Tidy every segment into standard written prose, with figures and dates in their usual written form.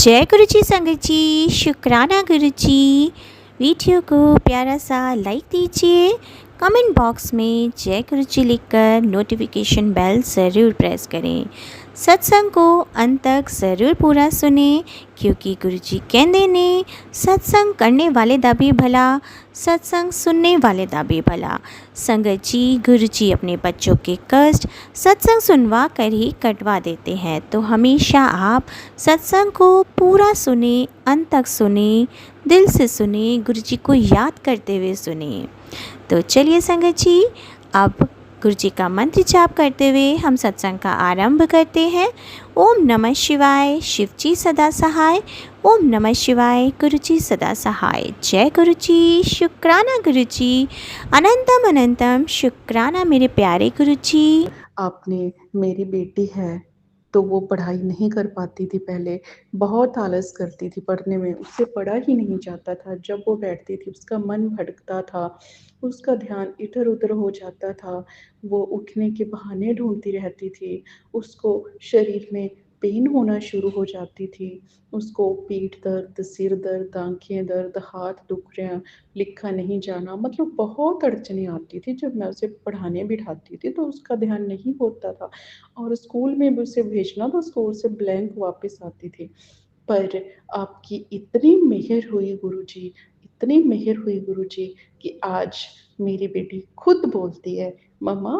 जय गुरु जी संगत जी, शुक्राना गुरु जी। वीडियो को प्यारा सा लाइक दीजिए, कमेंट बॉक्स में जय गुरु जी लिखकर नोटिफिकेशन बेल ज़रूर प्रेस करें। सत्संग को अंत तक ज़रूर पूरा सुने, क्योंकि गुरु जी कहते ने सत्संग करने वाले दा भी भला, सत्संग सुनने वाले दा भी भला। संगत जी, गुरु जी अपने बच्चों के कष्ट सत्संग सुनवा कर ही कटवा देते हैं, तो हमेशा आप सत्संग को पूरा सुने, अंत तक सुने, दिल से सुने, गुरु जी को याद करते हुए सुने। तो चलिए संगत जी, अब गुरु जी का मंत्र जाप करते हुए हम सत्संग का आरंभ करते हैं। ओम नमः शिवाय, शिव जी सदा सहाय। ओम नमः शिवाय, गुरु जी सदा सहाय। जय गुरु जी, शुक्राना गुरु जी, अनंतम अनंतम शुक्राना मेरे प्यारे गुरु जी। आपने मेरी बेटी है, तो वो पढ़ाई नहीं कर पाती थी पहले, बहुत आलस करती थी पढ़ने में, उससे पढ़ा ही नहीं जाता था। जब वो बैठती थी उसका मन भटकता था, उसका ध्यान इधर-उधर हो जाता था, वो उठने के बहाने ढूँढती रहती थी, उसको शरीर में पेन होना शुरू हो जाती थी, उसको पीठ दर्द, सिर दर्द, आँखें दर्द, हाथ दुख रहे हैं, लिखा नहीं जाना, मतलब बहुत अड़चनें आती थी। जब मैं उसे पढ़ाने बिठाती थी तो उसका ध्यान नहीं होता था और स्कूल में भी उसे भेजना तो स्कूल से ब्लैंक वापस आती थी। पर आपकी इतनी मेहर हुई गुरुजी, इतनी मेहर हुई गुरुजी कि आज मेरी बेटी खुद बोलती है, मम्मा,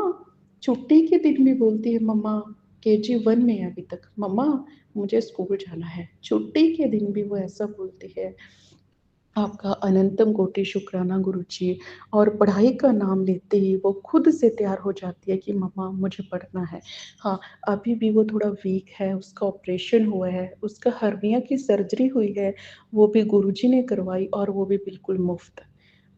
छुट्टी के दिन भी बोलती है, मम्मा, केजी 1 में है अभी तक, मम्मा मुझे स्कूल जाना है। छुट्टी के दिन भी वो ऐसा बोलती है। आपका अनंतम कोटि शुक्राना गुरुजी। और पढ़ाई का नाम लेते ही वो खुद से तैयार हो जाती है कि मम्मा मुझे पढ़ना है। हाँ, अभी भी वो थोड़ा वीक है, उसका ऑपरेशन हुआ है, उसका हर्निया की सर्जरी हुई है, वो भी गुरुजी ने करवाई और वो भी बिल्कुल मुफ्त।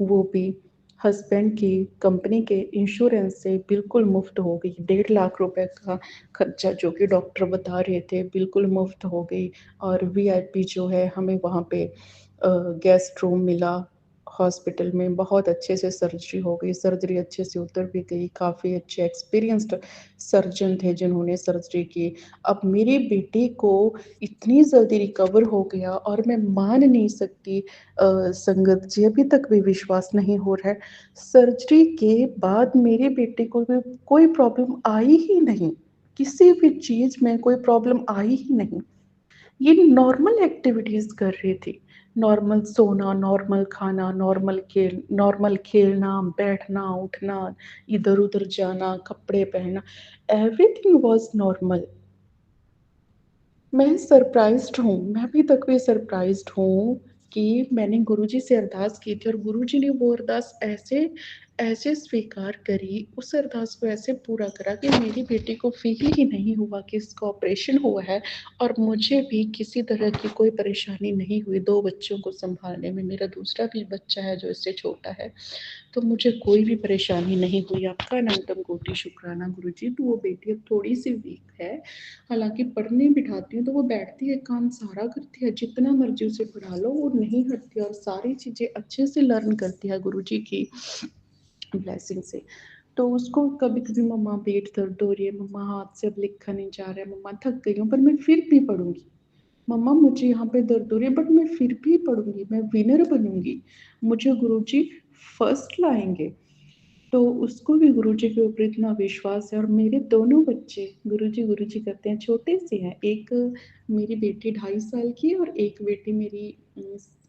वो भी हस्बैंड की कंपनी के इंश्योरेंस से बिल्कुल मुफ्त हो गई। 1.5 लाख रुपए का खर्चा जो कि डॉक्टर बता रहे थे बिल्कुल मुफ्त हो गई। और वीआईपी जो है हमें वहाँ पे गेस्ट रूम मिला हॉस्पिटल में, बहुत अच्छे से सर्जरी हो गई, सर्जरी अच्छे से उतर भी गई, काफ़ी अच्छे एक्सपीरियंस्ड सर्जन थे जिन्होंने सर्जरी की। अब मेरी बेटी को इतनी जल्दी रिकवर हो गया और मैं मान नहीं सकती, संगत जी अभी तक भी विश्वास नहीं हो रहा है। सर्जरी के बाद मेरी बेटी को भी कोई प्रॉब्लम आई ही नहीं, किसी भी चीज़ में कोई प्रॉब्लम आई ही नहीं। ये नॉर्मल एक्टिविटीज़ कर रही थी। नॉर्मल सोना, नॉर्मल खाना, नॉर्मल खेलना, बैठना, उठना, इधर-उधर जाना, कपड़े पहनना, एवरीथिंग वाज़ नॉर्मल। मैं सरप्राइज़्ड हूँ, मैं अभी तक भी सरप्राइज़्ड हूँ कि मैंने गुरुजी से अरदास की थी और गुरुजी ने वो अरदास ऐसे ऐसे स्वीकार करी, उस अरदास को ऐसे पूरा करा कि मेरी बेटी को फ़ील ही नहीं हुआ कि इसका ऑपरेशन हुआ है और मुझे भी किसी तरह की कोई परेशानी नहीं हुई 2 बच्चों को सँभालने में। मेरा दूसरा भी बच्चा है जो इससे छोटा है। तो मुझे कोई भी परेशानी नहीं हुई। आपका अनंतम कोटि शुक्राना गुरुजी। तो वो बेटी अब थोड़ी-सी वीक है, हालाँकि पढ़ने बिठाती हूँ तो वो बैठती है, काम सारा करती है, जितना मर्ज़ी उसे पढ़ा लो वो नहीं हटती और सारी चीज़ें अच्छे से लर्न करती है गुरुजी की ब्लेसिंग से। तो उसको कभी-कभी मम्मा पेट दर्द हो रही है, मम्मा हाथ से अब लिखा नहीं जा रहा है, मम्मा थक गई हूँ पर मैं फिर भी पढ़ूँगी। मम्मा मुझे यहाँ पे दर्द हो रही है बट मैं फिर भी पढ़ूँगी, मैं विनर बनूँगी। मुझे गुरुजी फर्स्ट लाएँगे। तो उसको भी गुरुजी के ऊपर इतना विश्वास है और मेरे दोनों बच्चे गुरुजी करते हैं, छोटे से हैं। एक मेरी बेटी 2.5 साल की है और एक बेटी मेरी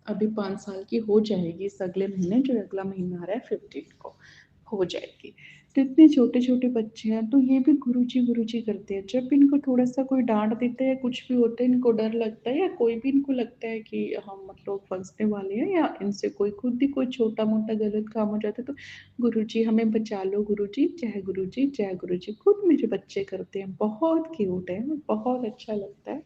अभी 5 साल की हो जाएगी इस अगले महीने, जो अगला महीना आ रहा है 15 को हो जाएगी। तो इतने छोटे-छोटे बच्चे हैं, तो ये भी गुरुजी करते हैं। जब इनको थोड़ा-सा कोई डाँट देता है, कुछ भी होता है, इनको डर लगता है या कोई भी इनको लगता है कि हम मतलब फँसने वाले हैं या इनसे कोई खुद ही कोई छोटा-मोटा गलत काम हो जाता है, तो गुरुजी हमें बचा लो गुरुजी, जय गुरुजी, जय गुरुजी। खुद मेरे बच्चे करते हैं, बहुत क्यूट है, बहुत अच्छा लगता है।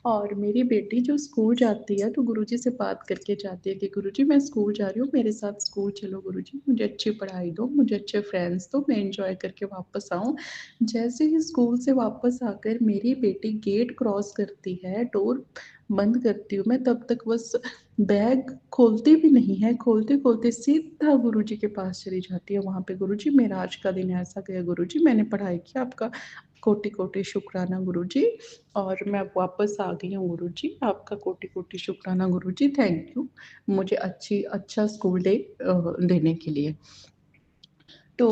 और मेरी बेटी जो स्कूल जाती है तो गुरुजी से बात करके जाती है कि गुरुजी मैं स्कूल जा रही हूँ, मेरे साथ स्कूल चलो गुरुजी, मुझे अच्छी पढ़ाई दो, मुझे अच्छे फ्रेंड्स दो, मैं एन्जॉय करके वापस आऊँ। जैसे ही स्कूल से वापस आकर मेरी बेटी गेट क्रॉस करती है, डोर बंद करती हूँ मैं, तब तक बस बैग खोलती भी नहीं है, खोलते-खोलते सीधा गुरुजी के पास चली जाती है। वहाँ पे गुरुजी मेरा आज का दिन ऐसा गया गुरुजी, मैंने पढ़ाई की, आपका कोटि कोटि शुक्राना गुरुजी। और मैं वापस आ गई हूँ गुरुजी, आपका कोटि कोटि शुक्राना गुरुजी, थैंक यू मुझे अच्छा स्कूल डे देने के लिए। तो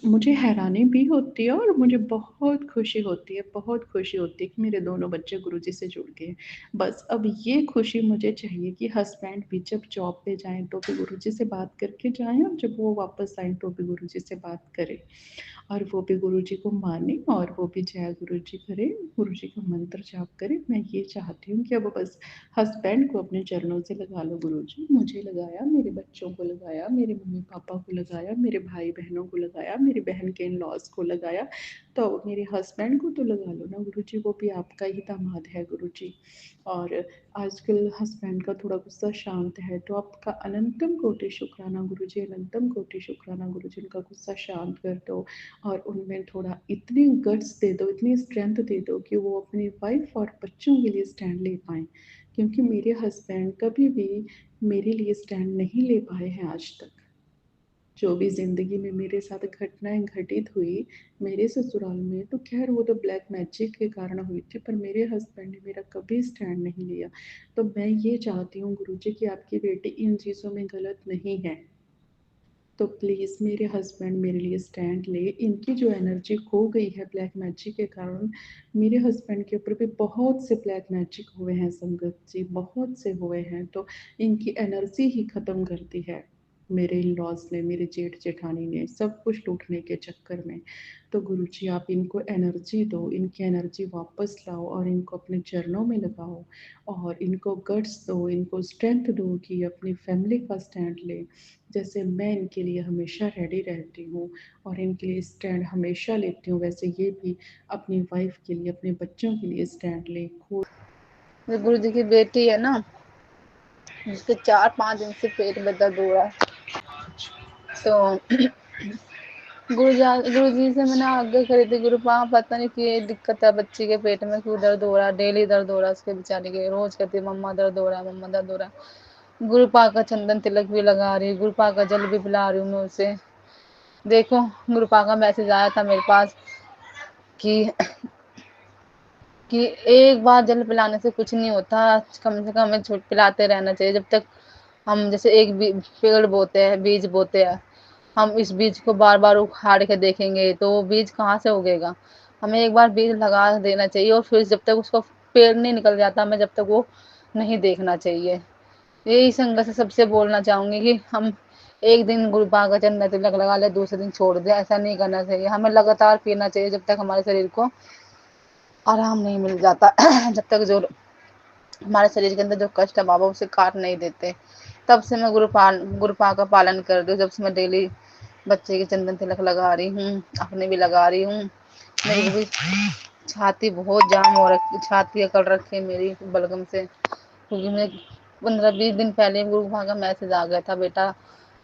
मुझे हैरानी भी होती है और मुझे बहुत खुशी होती है कि मेरे दोनों बच्चे गुरुजी से जुड़ गए। बस अब ये खुशी मुझे चाहिए कि हस्बैंड भी जब जॉब पे जाएँ तो भी गुरुजी से बात करके जाएँ, और जब वो वापस आएँ तो भी गुरुजी से बात करें। और वो भी गुरुजी को माने और वो भी जय गुरुजी करे, गुरुजी का मंत्र जाप करे। मैं ये चाहती हूँ कि अब बस हस्बैंड को अपने चरणों से लगा लो गुरुजी, मुझे लगाया, मेरे बच्चों को लगाया, मेरे मम्मी-पापा को लगाया, मेरे भाई-बहनों को लगाया, मेरी बहन के इन-लॉज़ को लगाया, तो मेरे हस्बैंड को तो लगा लो ना गुरुजी, वो भी आपका ही दामाद है गुरुजी। और आजकल हस्बैंड का थोड़ा गुस्सा शांत है, तो आपका अनंतम कोटि शुक्राना गुरुजी, अनंतम कोटि शुक्राना गुरुजी, उनका गुस्सा शांत कर दो और उनमें थोड़ा इतनी गट्स दे दो, इतनी स्ट्रेंथ दे दो कि वो अपनी वाइफ और बच्चों के लिए स्टैंड ले पाएँ। क्योंकि मेरे हस्बैंड कभी भी मेरे लिए स्टैंड नहीं ले पाए हैं आज तक। जो भी ज़िंदगी में मेरे साथ घटनाएँ घटित हुई मेरे ससुराल में, तो ख़ैर वो तो ब्लैक मैजिक के कारण हुई थी, पर मेरे हस्बैंड ने मेरा कभी स्टैंड नहीं लिया। तो मैं ये चाहती हूँ गुरुजी कि आपकी बेटी इन चीज़ों में गलत नहीं है। तो प्लीज़ मेरे हस्बैंड मेरे लिए स्टैंड ले। इनकी जो एनर्जी खो गई है ब्लैक मैजिक के कारण, मेरे हस्बैंड के ऊपर भी बहुत से ब्लैक मैजिक हुए हैं संगत जी, बहुत से हुए हैं, तो इनकी एनर्जी ही ख़त्म कर दी है। मेरे इन-लॉज़ ने, मेरे जेठ-जेठानी ने, सब कुछ लूटने के चक्कर में। तो गुरुजी आप इनको एनर्जी दो, इनकी एनर्जी वापस लाओ और इनको अपने चरणों में लगाओ और इनको गट्स दो, इनको स्ट्रेंथ दो कि अपनी फैमिली का स्टैंड लें। जैसे मैं इनके लिए हमेशा रेडी रहती हूँ और इनके लिए स्टैंड हमेशा लेती हूँ, वैसे ये भी अपनी वाइफ के लिए, अपने बच्चों के लिए स्टैंड लें। गुरु जी की बेटी है ना, जिसके 4-5 दिन से पेट में दर्द हो रहा है, तो गुरु जी से मैंने आगे करी थी, गुरु पा पता नहीं कि दिक्कत है बच्ची के पेट में, क्यों दर्द हो रहा है, डेली दर्द हो रहा है उसके बेचारे के, रोज कहती है मम्मा दर्द हो रहा है, मम्मा दर्द हो रहा है। गुरु पा का चंदन तिलक भी लगा रही हूँ, गुरु पा का जल भी पिला रही हूँ मैं उसे। देखो गुरु पा का मैसेज आया था मेरे पास कि एक बार जल पिलाने से कुछ नहीं होता, कम से कम हमें पिलाते रहना चाहिए। जब तक हम जैसे एक पेड़ बोते हैं, बीज बोते हैं, हम इस बीज को बार बार उखाड़ के देखेंगे तो वो बीज कहाँ से उगेगा। हमें एक बार बीज लगा देना चाहिए और फिर जब तक उसका पेड़ नहीं निकल जाता, हमें जब तक वो नहीं देखना चाहिए। यही संगत से सबसे बोलना चाहूंगी कि हम एक दिन गुरु पा का चंदन तिलक लगा ले, दूसरे दिन छोड़ दे, ऐसा नहीं करना चाहिए। हमें लगातार पीना चाहिए जब तक हमारे शरीर को आराम नहीं मिल जाता। जब तक जो हमारे शरीर के अंदर जो कष्ट है बाबा उसे काट नहीं देते। तब से मैं गुरुपा का पालन कर रही हूँ, जब से मैं डेली बच्चे की चंदन तिलक लगा रही हूँ, अपने भी लगा रही हूँ। मेरी भी छाती बहुत जाम हो रखी, छाती अकड़ रखी है मेरी बलगम से, क्योंकि मैं 15-20 दिन पहले गुरुपा का मैसेज आ गया था, बेटा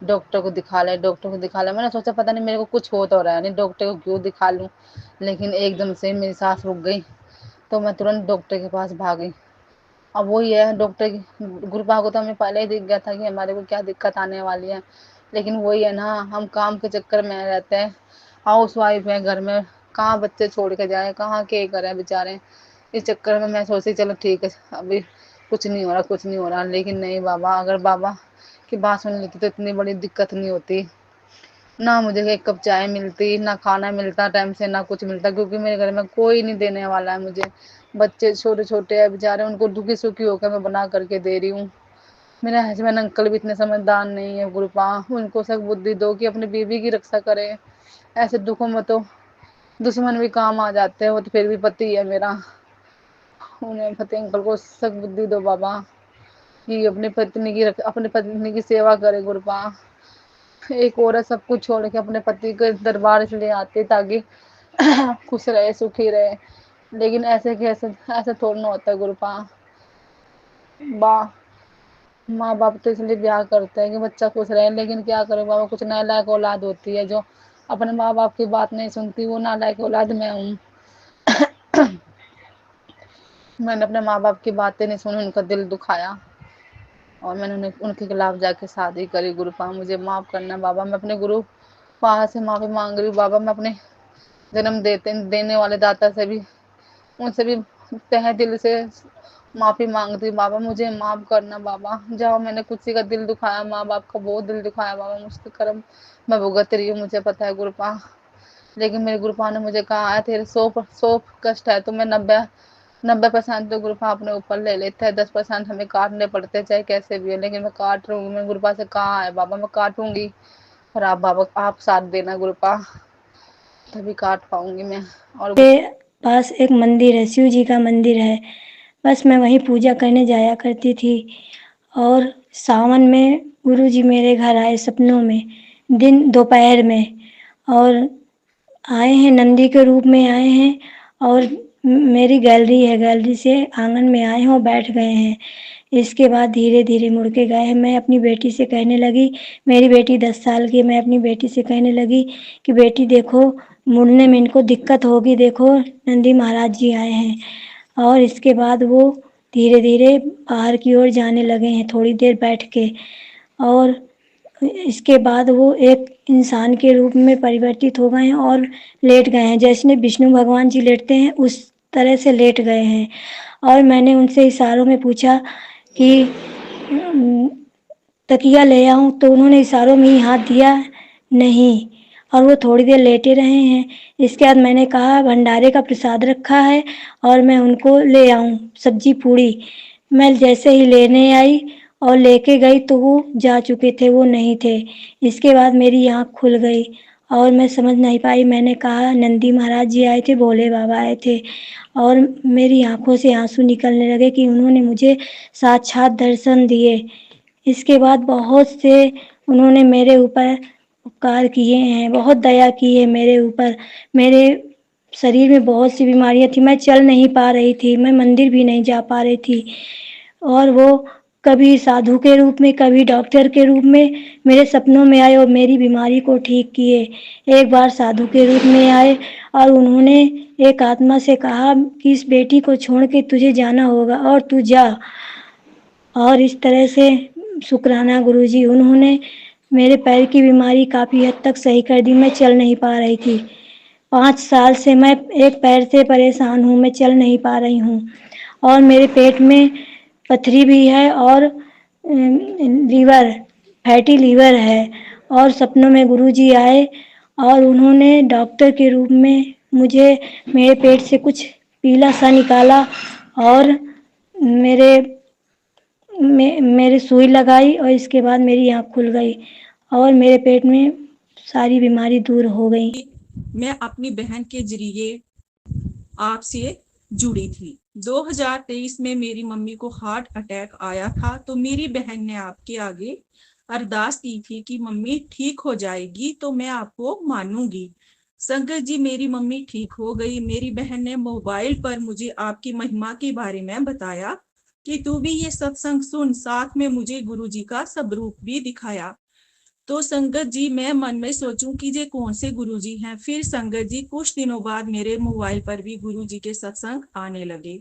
डॉक्टर को दिखा ले, डॉक्टर को दिखा ले। मैंने सोचा पता नहीं मेरे को कुछ हो तो रहा है नहीं, डॉक्टर को क्यों दिखा लूँ, लेकिन एकदम से मेरी सांस रुक गई, तो मैं तुरंत डॉक्टर के पास भागी। अब वही है, डॉक्टर गुरुपा को तो हमें पहले ही दिख गया था कि हमारे को क्या दिक्कत आने वाली है, लेकिन वही है ना, हम काम के चक्कर में रहते हैं, हाउस वाइफ है घर में, कहाँ बच्चे छोड़ के जाए, कहाँ के करें बेचारे। इस चक्कर में मैं सोची चलो ठीक है, अभी कुछ नहीं हो रहा, कुछ नहीं हो रहा, लेकिन नहीं बाबा, अगर बाबा की बात सुन लेती तो इतनी बड़ी दिक्कत नहीं होती। ना मुझे एक कप चाय मिलती, ना खाना मिलता टाइम से, ना कुछ मिलता, क्योंकि मेरे घर में कोई नहीं देने वाला है मुझे। बच्चे छोटे छोटे हैं बेचारे, उनको दुखी सुखी होकर मैं बना करके दे रही हूँ। मेरे हस्बैंड अंकल भी इतने समझदार नहीं है गुरुपा, उनको सब बुद्धि दो कि अपनी बीवी की रक्षा करे। ऐसे दुखों में तो दुश्मन भी काम आ जाते हैं, वो तो फिर भी पति है मेरा, उन्हें पति अंकल को सब बुद्धि दो बाबा कि अपने पत्नी की सेवा करे गुरुपा। एक औरत सब कुछ छोड़ के अपने पति के दरबार इसलिए आती है ताकि खुश रहे, सुखी रहे, लेकिन ऐसे कैसे, ऐसे थोड़ा ना होता है गुरुपा। बा माँ बाप तो इसलिए ब्याह करते हैं कि बच्चा खुश रहे, लेकिन क्या करें बाबा, कुछ नालायक औलाद होती है जो अपने माँ बाप की बात नहीं सुनती, वो नालायक औलाद मैं हूँ। मैंने अपने माँ बाप की बातें नहीं सुनी, उनका दिल दुखाया और मैंने उन्हें उनके खिलाफ जाके शादी करी। गुरुपा मुझे माफ करना बाबा, मैं अपने गुरु पा से माफी मांग रही हूँ बाबा, मैं अपने जन्म देने वाले दाता से भी, उनसे भी तहे दिल से माफ़ी माँगती हूँ। बाबा मुझे माफ़ करना बाबा, जहाँ मैंने किसी का दिल दुखाया, माँ-बाप का बहुत दिल दुखाया बाबा, मुझसे कर्म मैं भुगत रही हूँ, मुझे पता है गुरुपा। लेकिन मेरे गुरुपा ने मुझे कहा है तेरे 100 कष्ट है तो मैं 90% तो गुरुपा अपने ऊपर ले लेता है, 10% हमें काटने पड़ते हैं चाहे कैसे भी हो, लेकिन मैं काट रही हूँ। मैं गुरुपा से कहा है बाबा मैं काटूंगी, और आप बाबा आप साथ देना गुरुपा, तभी काट पाऊंगी मैं। और के पास एक मंदिर है, शिव जी का मंदिर है। बस मैं वहीं पूजा करने जाया करती थी। और सावन में गुरुजी मेरे घर आए सपनों में, दिन दोपहर में, और आए हैं नंदी के रूप में आए हैं। और मेरी गैलरी है, गैलरी से आंगन में आए हैं और बैठ गए हैं। इसके बाद धीरे धीरे मुड़ के गए हैं। मैं अपनी बेटी से कहने लगी, मेरी बेटी 10 साल की है, मैं अपनी बेटी से कहने लगी कि बेटी देखो मुड़ने में इनको दिक्कत होगी, देखो नंदी महाराज जी आए हैं। और इसके बाद वो धीरे धीरे बाहर की ओर जाने लगे हैं, थोड़ी देर बैठ के। और इसके बाद वो एक इंसान के रूप में परिवर्तित हो गए हैं और लेट गए हैं, जैसे विष्णु भगवान जी लेटते हैं उस तरह से लेट गए हैं। और मैंने उनसे इशारों में पूछा कि तकिया ले आऊं, तो उन्होंने इशारों में ही हाथ दिया, नहीं। और वो थोड़ी देर लेटे रहे हैं। इसके बाद मैंने कहा भंडारे का प्रसाद रखा है और मैं उनको ले आऊं, सब्जी पूड़ी। मैं जैसे ही लेने आई और लेके गई तो वो जा चुके थे, वो नहीं थे। इसके बाद मेरी आँख खुल गई और मैं समझ नहीं पाई। मैंने कहा नंदी महाराज जी आए थे, भोले बाबा आए थे। और मेरी आँखों से आंसू निकलने लगे कि उन्होंने मुझे साक्षात दर्शन दिए। इसके बाद बहुत से उन्होंने मेरे ऊपर उपकार किए हैं, बहुत दया की है मेरे ऊपर। मेरे शरीर में बहुत सी बीमारियां थी, मैं चल नहीं पा रही थी, मैं मंदिर भी नहीं जा पा रही थी। और वो कभी साधु के रूप में, कभी डॉक्टर के रूप में मेरे सपनों में आए और मेरी बीमारी को ठीक किए। एक बार साधु के रूप में आए और उन्होंने एक आत्मा से कहा कि इस बेटी को छोड़ के तुझे जाना होगा और तू जा। और इस तरह से शुक्राना गुरुजी, उन्होंने मेरे पैर की बीमारी काफ़ी हद तक सही कर दी। मैं चल नहीं पा रही थी, 5 साल से मैं एक पैर से परेशान हूँ, मैं चल नहीं पा रही हूँ। और मेरे पेट में पथरी भी है और लीवर, फैटी लीवर है। और सपनों में गुरुजी आए और उन्होंने डॉक्टर के रूप में मुझे मेरे पेट से कुछ पीला सा निकाला और मेरे मेरे सुई लगाई और इसके बाद मेरी आँख खुल गई और मेरे पेट में सारी बीमारी दूर हो गई। मैं अपनी बहन के जरिए आपसे जुड़ी थी। 2023 में मेरी मम्मी को हार्ट अटैक आया था, तो मेरी बहन ने आपके आगे अरदास की थी कि मम्मी ठीक हो जाएगी तो मैं आपको मानूंगी। संगत जी, मेरी मम्मी ठीक हो गई। मेरी बहन ने मोबाइल पर मुझे आपकी महिमा के बारे में बताया कि तू भी ये सत्संग सुन, साथ में मुझे गुरुजी का स्वरूप भी दिखाया। तो संगत जी, मैं मन में सोचूं कि ये कौन से गुरुजी हैं। फिर संगत जी, कुछ दिनों बाद मेरे मोबाइल पर भी गुरुजी के सत्संग आने लगे।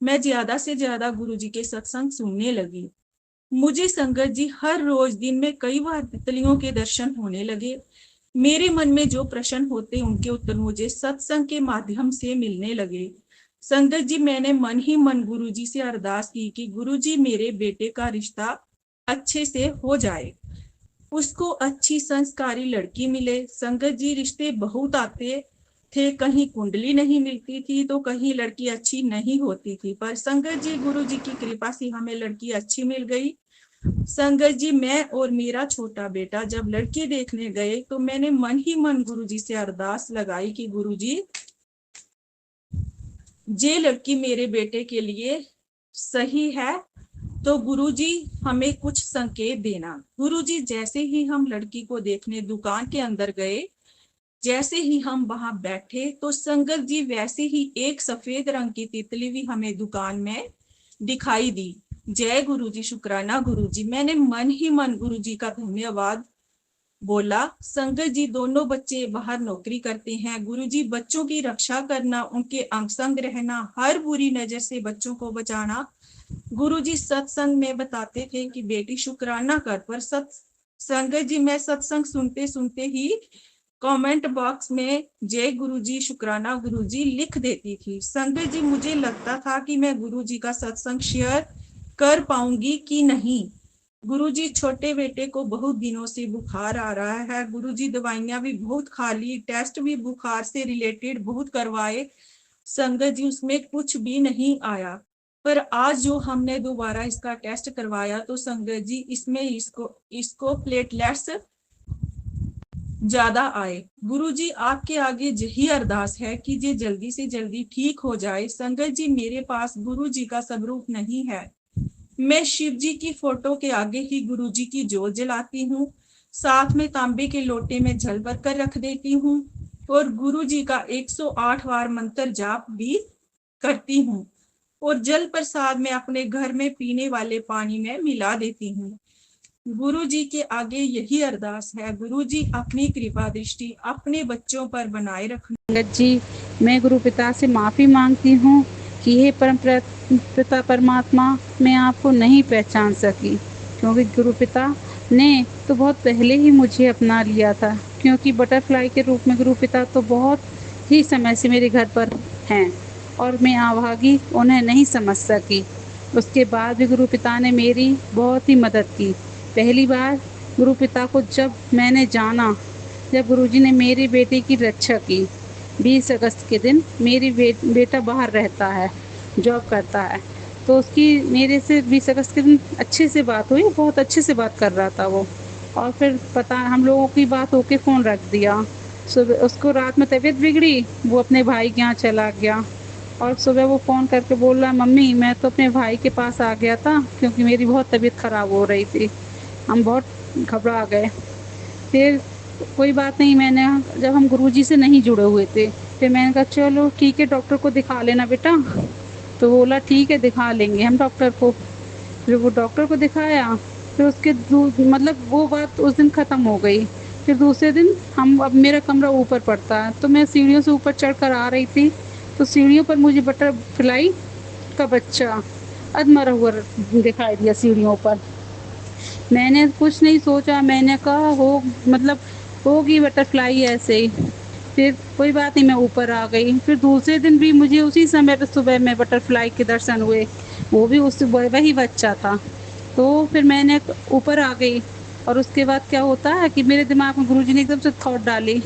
मैं ज्यादा से ज्यादा गुरुजी के सत्संग सुनने लगी। मुझे संगत जी हर रोज दिन में कई बार तितलियों के दर्शन होने लगे। मेरे मन में जो प्रश्न होते उनके उत्तर मुझे सत्संग के माध्यम से मिलने लगे। संगत जी, मैंने मन ही मन गुरुजी से अरदास की कि गुरुजी मेरे बेटे का रिश्ता अच्छे से हो जाए, उसको अच्छी संस्कारी लड़की मिले। संगत जी, रिश्ते बहुत आते थे, कहीं कुंडली नहीं मिलती थी तो कहीं लड़की अच्छी नहीं होती थी, पर संगत जी गुरु जी की कृपा से हमें लड़की अच्छी मिल गई। संगत जी, मैं और मेरा छोटा बेटा जब लड़की देखने गए तो मैंने मन ही मन गुरु जी से अरदास लगाई कि गुरु जी, ये लड़की मेरे बेटे के लिए सही है तो गुरुजी हमें कुछ संकेत देना। गुरुजी, जैसे ही हम लड़की को देखने दुकान के अंदर गए, जैसे ही हम वहां बैठे तो संगत जी वैसे ही एक सफेद रंग की तितली भी हमें दुकान में दिखाई दी। जय गुरुजी, शुक्राना गुरुजी। मैंने मन ही मन गुरुजी का धन्यवाद बोला। संगत जी, दोनों बच्चे बाहर नौकरी करते हैं। गुरुजी, बच्चों की रक्षा करना, उनके अंग संग रहना, हर बुरी नजर से बच्चों को बचाना। गुरुजी सत्संग में बताते थे कि बेटी शुक्राना कर, पर संगत जी मैं सत्संग सुनते सुनते ही कमेंट बॉक्स में जय गुरुजी, शुक्राना गुरुजी लिख देती थी। संगत जी, मुझे लगता था कि मैं गुरुजी का सत्संग शेयर कर पाऊंगी कि नहीं। गुरुजी, छोटे बेटे को बहुत दिनों से बुखार आ रहा है। गुरुजी, दवाइयां भी बहुत खा ली, टेस्ट भी बुखार से रिलेटेड बहुत करवाए। संगत जी, उसमें कुछ भी नहीं आया। पर आज जो हमने दोबारा इसका टेस्ट करवाया तो संगत जी, इसमें इसको प्लेटलेट्स ज्यादा आए। गुरुजी, आपके आगे यही अरदास है कि ये जल्दी से जल्दी ठीक हो जाए। संगत जी, मेरे पास गुरुजी का स्वरूप नहीं है। मैं शिव जी की फोटो के आगे ही गुरुजी की जोत जलाती हूँ, साथ में तांबे के लोटे में जल भर कर रख देती हूँ और गुरुजी का 108 बार मंत्र जाप भी करती हूँ और जल प्रसाद में अपने घर में पीने वाले पानी में मिला देती हूँ। गुरु जी के आगे यही अरदास है, गुरु जी अपनी कृपा दृष्टि अपने बच्चों पर बनाए रखना। संगत जी, मैं गुरु पिता से माफ़ी मांगती हूँ कि हे परम पिता परमात्मा, मैं आपको नहीं पहचान सकी, क्योंकि गुरु पिता ने तो बहुत पहले ही मुझे अपना लिया था, क्योंकि बटरफ्लाई के रूप में गुरु पिता तो बहुत ही समय से मेरे घर पर हैं और मैं अभागी उन्हें नहीं समझ सकी। उसके बाद भी गुरु पिता ने मेरी बहुत ही मदद की। पहली बार गुरु पिता को जब मैंने जाना, जब गुरुजी ने मेरी बेटी की रक्षा की। 20 अगस्त के दिन मेरी बेटा बाहर रहता है, जॉब करता है, तो उसकी मेरे से 20 अगस्त के दिन अच्छे से बात हुई, बहुत अच्छे से बात कर रहा था वो। और फिर पता हम लोगों की बात होके फ़ोन रख दिया। सुबह उसको रात में तबीयत बिगड़ी, वो अपने भाई के यहाँ चला गया और सुबह वो फ़ोन करके बोल रहा, मम्मी मैं तो अपने भाई के पास आ गया था क्योंकि मेरी बहुत तबीयत ख़राब हो रही थी। हम बहुत घबरा गए। फिर कोई बात नहीं, मैंने जब हम गुरुजी से नहीं जुड़े हुए थे, फिर मैंने कहा चलो ठीक है, डॉक्टर को दिखा लेना बेटा। तो बोला ठीक है, दिखा लेंगे हम डॉक्टर को। फिर वो डॉक्टर को दिखाया, फिर उसके मतलब वो बात उस दिन ख़त्म हो गई। फिर दूसरे दिन अब मेरा कमरा ऊपर पड़ता है, तो मैं सीढ़ियों से ऊपर चढ़ कर आ रही थी, तो सीढ़ियों पर मुझे बटरफ्लाई का बच्चा अधमरा हुआ दिखाई दिया सीढ़ियों पर। मैंने कुछ नहीं सोचा, मैंने कहा होगी बटरफ्लाई ऐसे ही। फिर कोई बात नहीं, मैं ऊपर आ गई। फिर दूसरे दिन भी मुझे उसी समय पर सुबह में बटरफ्लाई के दर्शन हुए, वो भी वही बच्चा था। तो फिर मैंने ऊपर आ गई और उसके बाद क्या होता है कि मेरे दिमाग में गुरुजी ने एकदम से थॉट डाली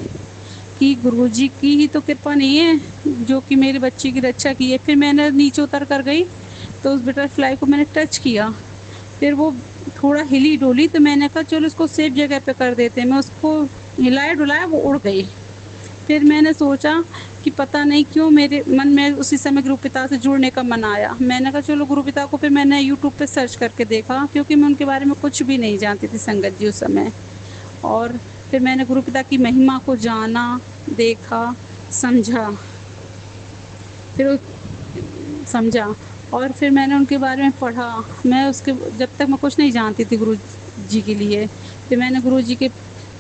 कि गुरुजी की ही तो कृपा नहीं है जो कि मेरे बच्चे की रक्षा की है। फिर मैंने नीचे उतर कर गई तो उस बटरफ्लाई को मैंने टच किया, फिर वो थोड़ा हिली डोली, तो मैंने कहा चलो इसको सेफ जगह पे कर देते हैं। मैं उसको हिलाया डुलाया, वो उड़ गई। फिर मैंने सोचा कि पता नहीं क्यों मेरे मन में उसी समय गुरु पिता से जुड़ने का मन आया। मैंने कहा चलो गुरु पिता को, फिर मैंने यूट्यूब पे सर्च करके देखा, क्योंकि मैं उनके बारे में कुछ भी नहीं जानती थी संगत जी उस समय। और फिर मैंने गुरु पिता की महिमा को जाना, देखा, समझा, और फिर मैंने उनके बारे में पढ़ा। जब तक मैं कुछ नहीं जानती थी गुरु जी के लिए। फिर मैंने गुरु जी के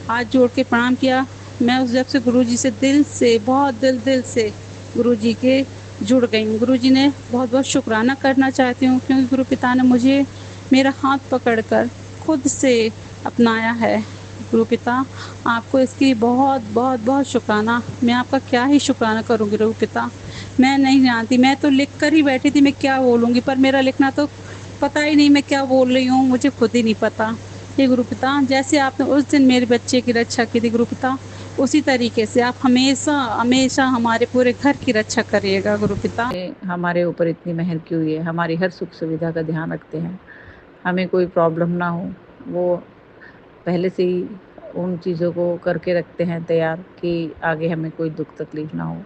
हाथ जोड़ के प्रणाम किया। मैं जब से गुरु जी से बहुत दिल से गुरु जी के जुड़ गई हूँ। गुरु जी ने बहुत शुक्राना करना चाहती हूँ, क्योंकि गुरु पिता ने मुझे मेरा हाथ पकड़कर खुद से अपनाया है। गुरु पिता, आपको इसके लिए बहुत शुक्राना। मैं आपका क्या ही शुक्राना करूँ गुरु पिता। मैं नहीं जानती, मैं तो लिख कर ही बैठी थी मैं क्या बोलूँगी, पर मेरा लिखना तो पता ही नहीं मैं क्या बोल रही हूँ, मुझे खुद ही नहीं पता। ये गुरु पिता, जैसे आपने उस दिन मेरे बच्चे की रक्षा की थी गुरु पिता, उसी तरीके से आप हमेशा हमारे पूरे घर की रक्षा करिएगा गुरु पिता। हमारे ऊपर इतनी मेहर की हुई है, हमारी हर सुख सुविधा का ध्यान रखते हैं, हमें कोई प्रॉब्लम ना हो, वो पहले से ही उन चीज़ों को करके रखते हैं तैयार कि आगे हमें कोई दुख तकलीफ ना हो।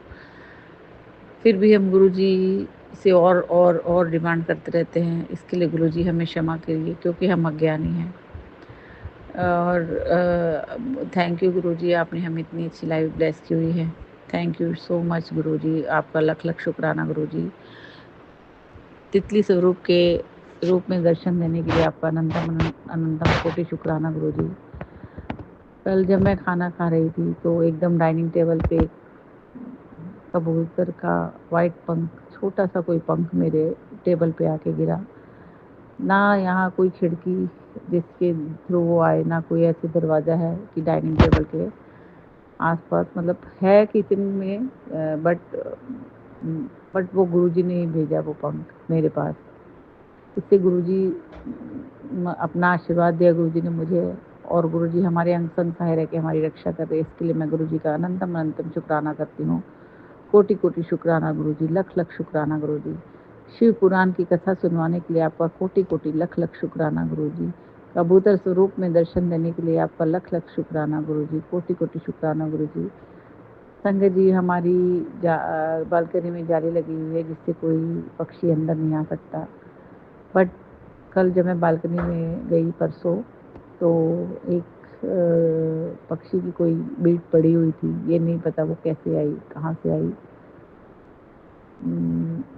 फिर भी हम गुरुजी से और डिमांड करते रहते हैं। इसके लिए गुरुजी हमें क्षमा करिए, क्योंकि हम अज्ञानी हैं। और थैंक यू गुरुजी, आपने हमें इतनी अच्छी लाइफ ब्लेस की हुई है। थैंक यू सो मच गुरुजी, आपका लख शुक्राना गुरुजी। तितली स्वरूप के रूप में दर्शन देने के लिए आपका अनंतम कोटि शुक्राना गुरुजी। कल जब मैं खाना खा रही थी तो एकदम डाइनिंग टेबल पे कबूतर का वाइट पंख, छोटा सा कोई पंख मेरे टेबल पे आके गिरा। ना यहाँ कोई खिड़की जिसके थ्रू वो आए, ना कोई ऐसे दरवाज़ा है कि डाइनिंग टेबल के आसपास, मतलब है किचन में, बट वो गुरुजी ने ही भेजा वो पंख मेरे पास। इससे गुरुजी अपना आशीर्वाद दिया गुरुजी ने मुझे, और गुरुजी हमारे अंग संग सहाय रह के हमारी रक्षा कर रहे। इसके लिए मैं गुरुजी का अनंतम अनंतम शुक्राना करती हूँ। कोटि कोटि शुक्राना गुरुजी, लख लख शुक्राना गुरुजी। शिव पुराण की कथा सुनवाने के लिए आपका कोटि कोटि लख लख शुक्राना गुरुजी। कबूतर स्वरूप में दर्शन देने के लिए आपका लख लख शुक्राना गुरुजी, कोटि कोटि शुक्राना गुरुजी। संगत जी, हमारी बालकनी में जाली लगी हुई है जिससे कोई पक्षी अंदर नहीं आ सकता। बट कल जब मैं बालकनी में गई परसों, तो एक पक्षी की कोई बीट पड़ी हुई थी। ये नहीं पता वो कैसे आई, कहाँ से आई,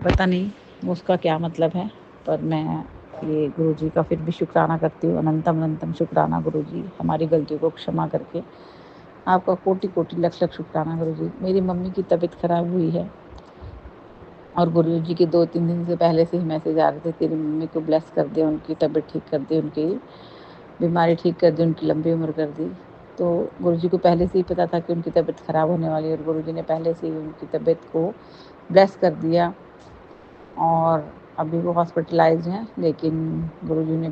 पता नहीं उसका क्या मतलब है। पर मैं ये गुरुजी का फिर भी शुक्राना करती हूँ, अनंतम अनंतम शुक्राना गुरुजी, हमारी गलतियों को क्षमा करके। आपका कोटि कोटि लख लख शुक्राना गुरुजी। मेरी मम्मी की तबीयत खराब हुई है और गुरुजी के 2-3 दिन से पहले से ही मैसेज आ रहे थे, तेरी मम्मी को ब्लेस कर दे, उनकी तबीयत ठीक कर दे, उनकी बीमारी ठीक कर दी, उनकी लंबी उम्र कर दी। तो गुरुजी को पहले से ही पता था कि उनकी तबीयत खराब होने वाली है, और गुरुजी ने पहले से ही उनकी तबीयत को ब्लेस कर दिया। और अभी वो हॉस्पिटलाइज्ड हैं, लेकिन गुरुजी ने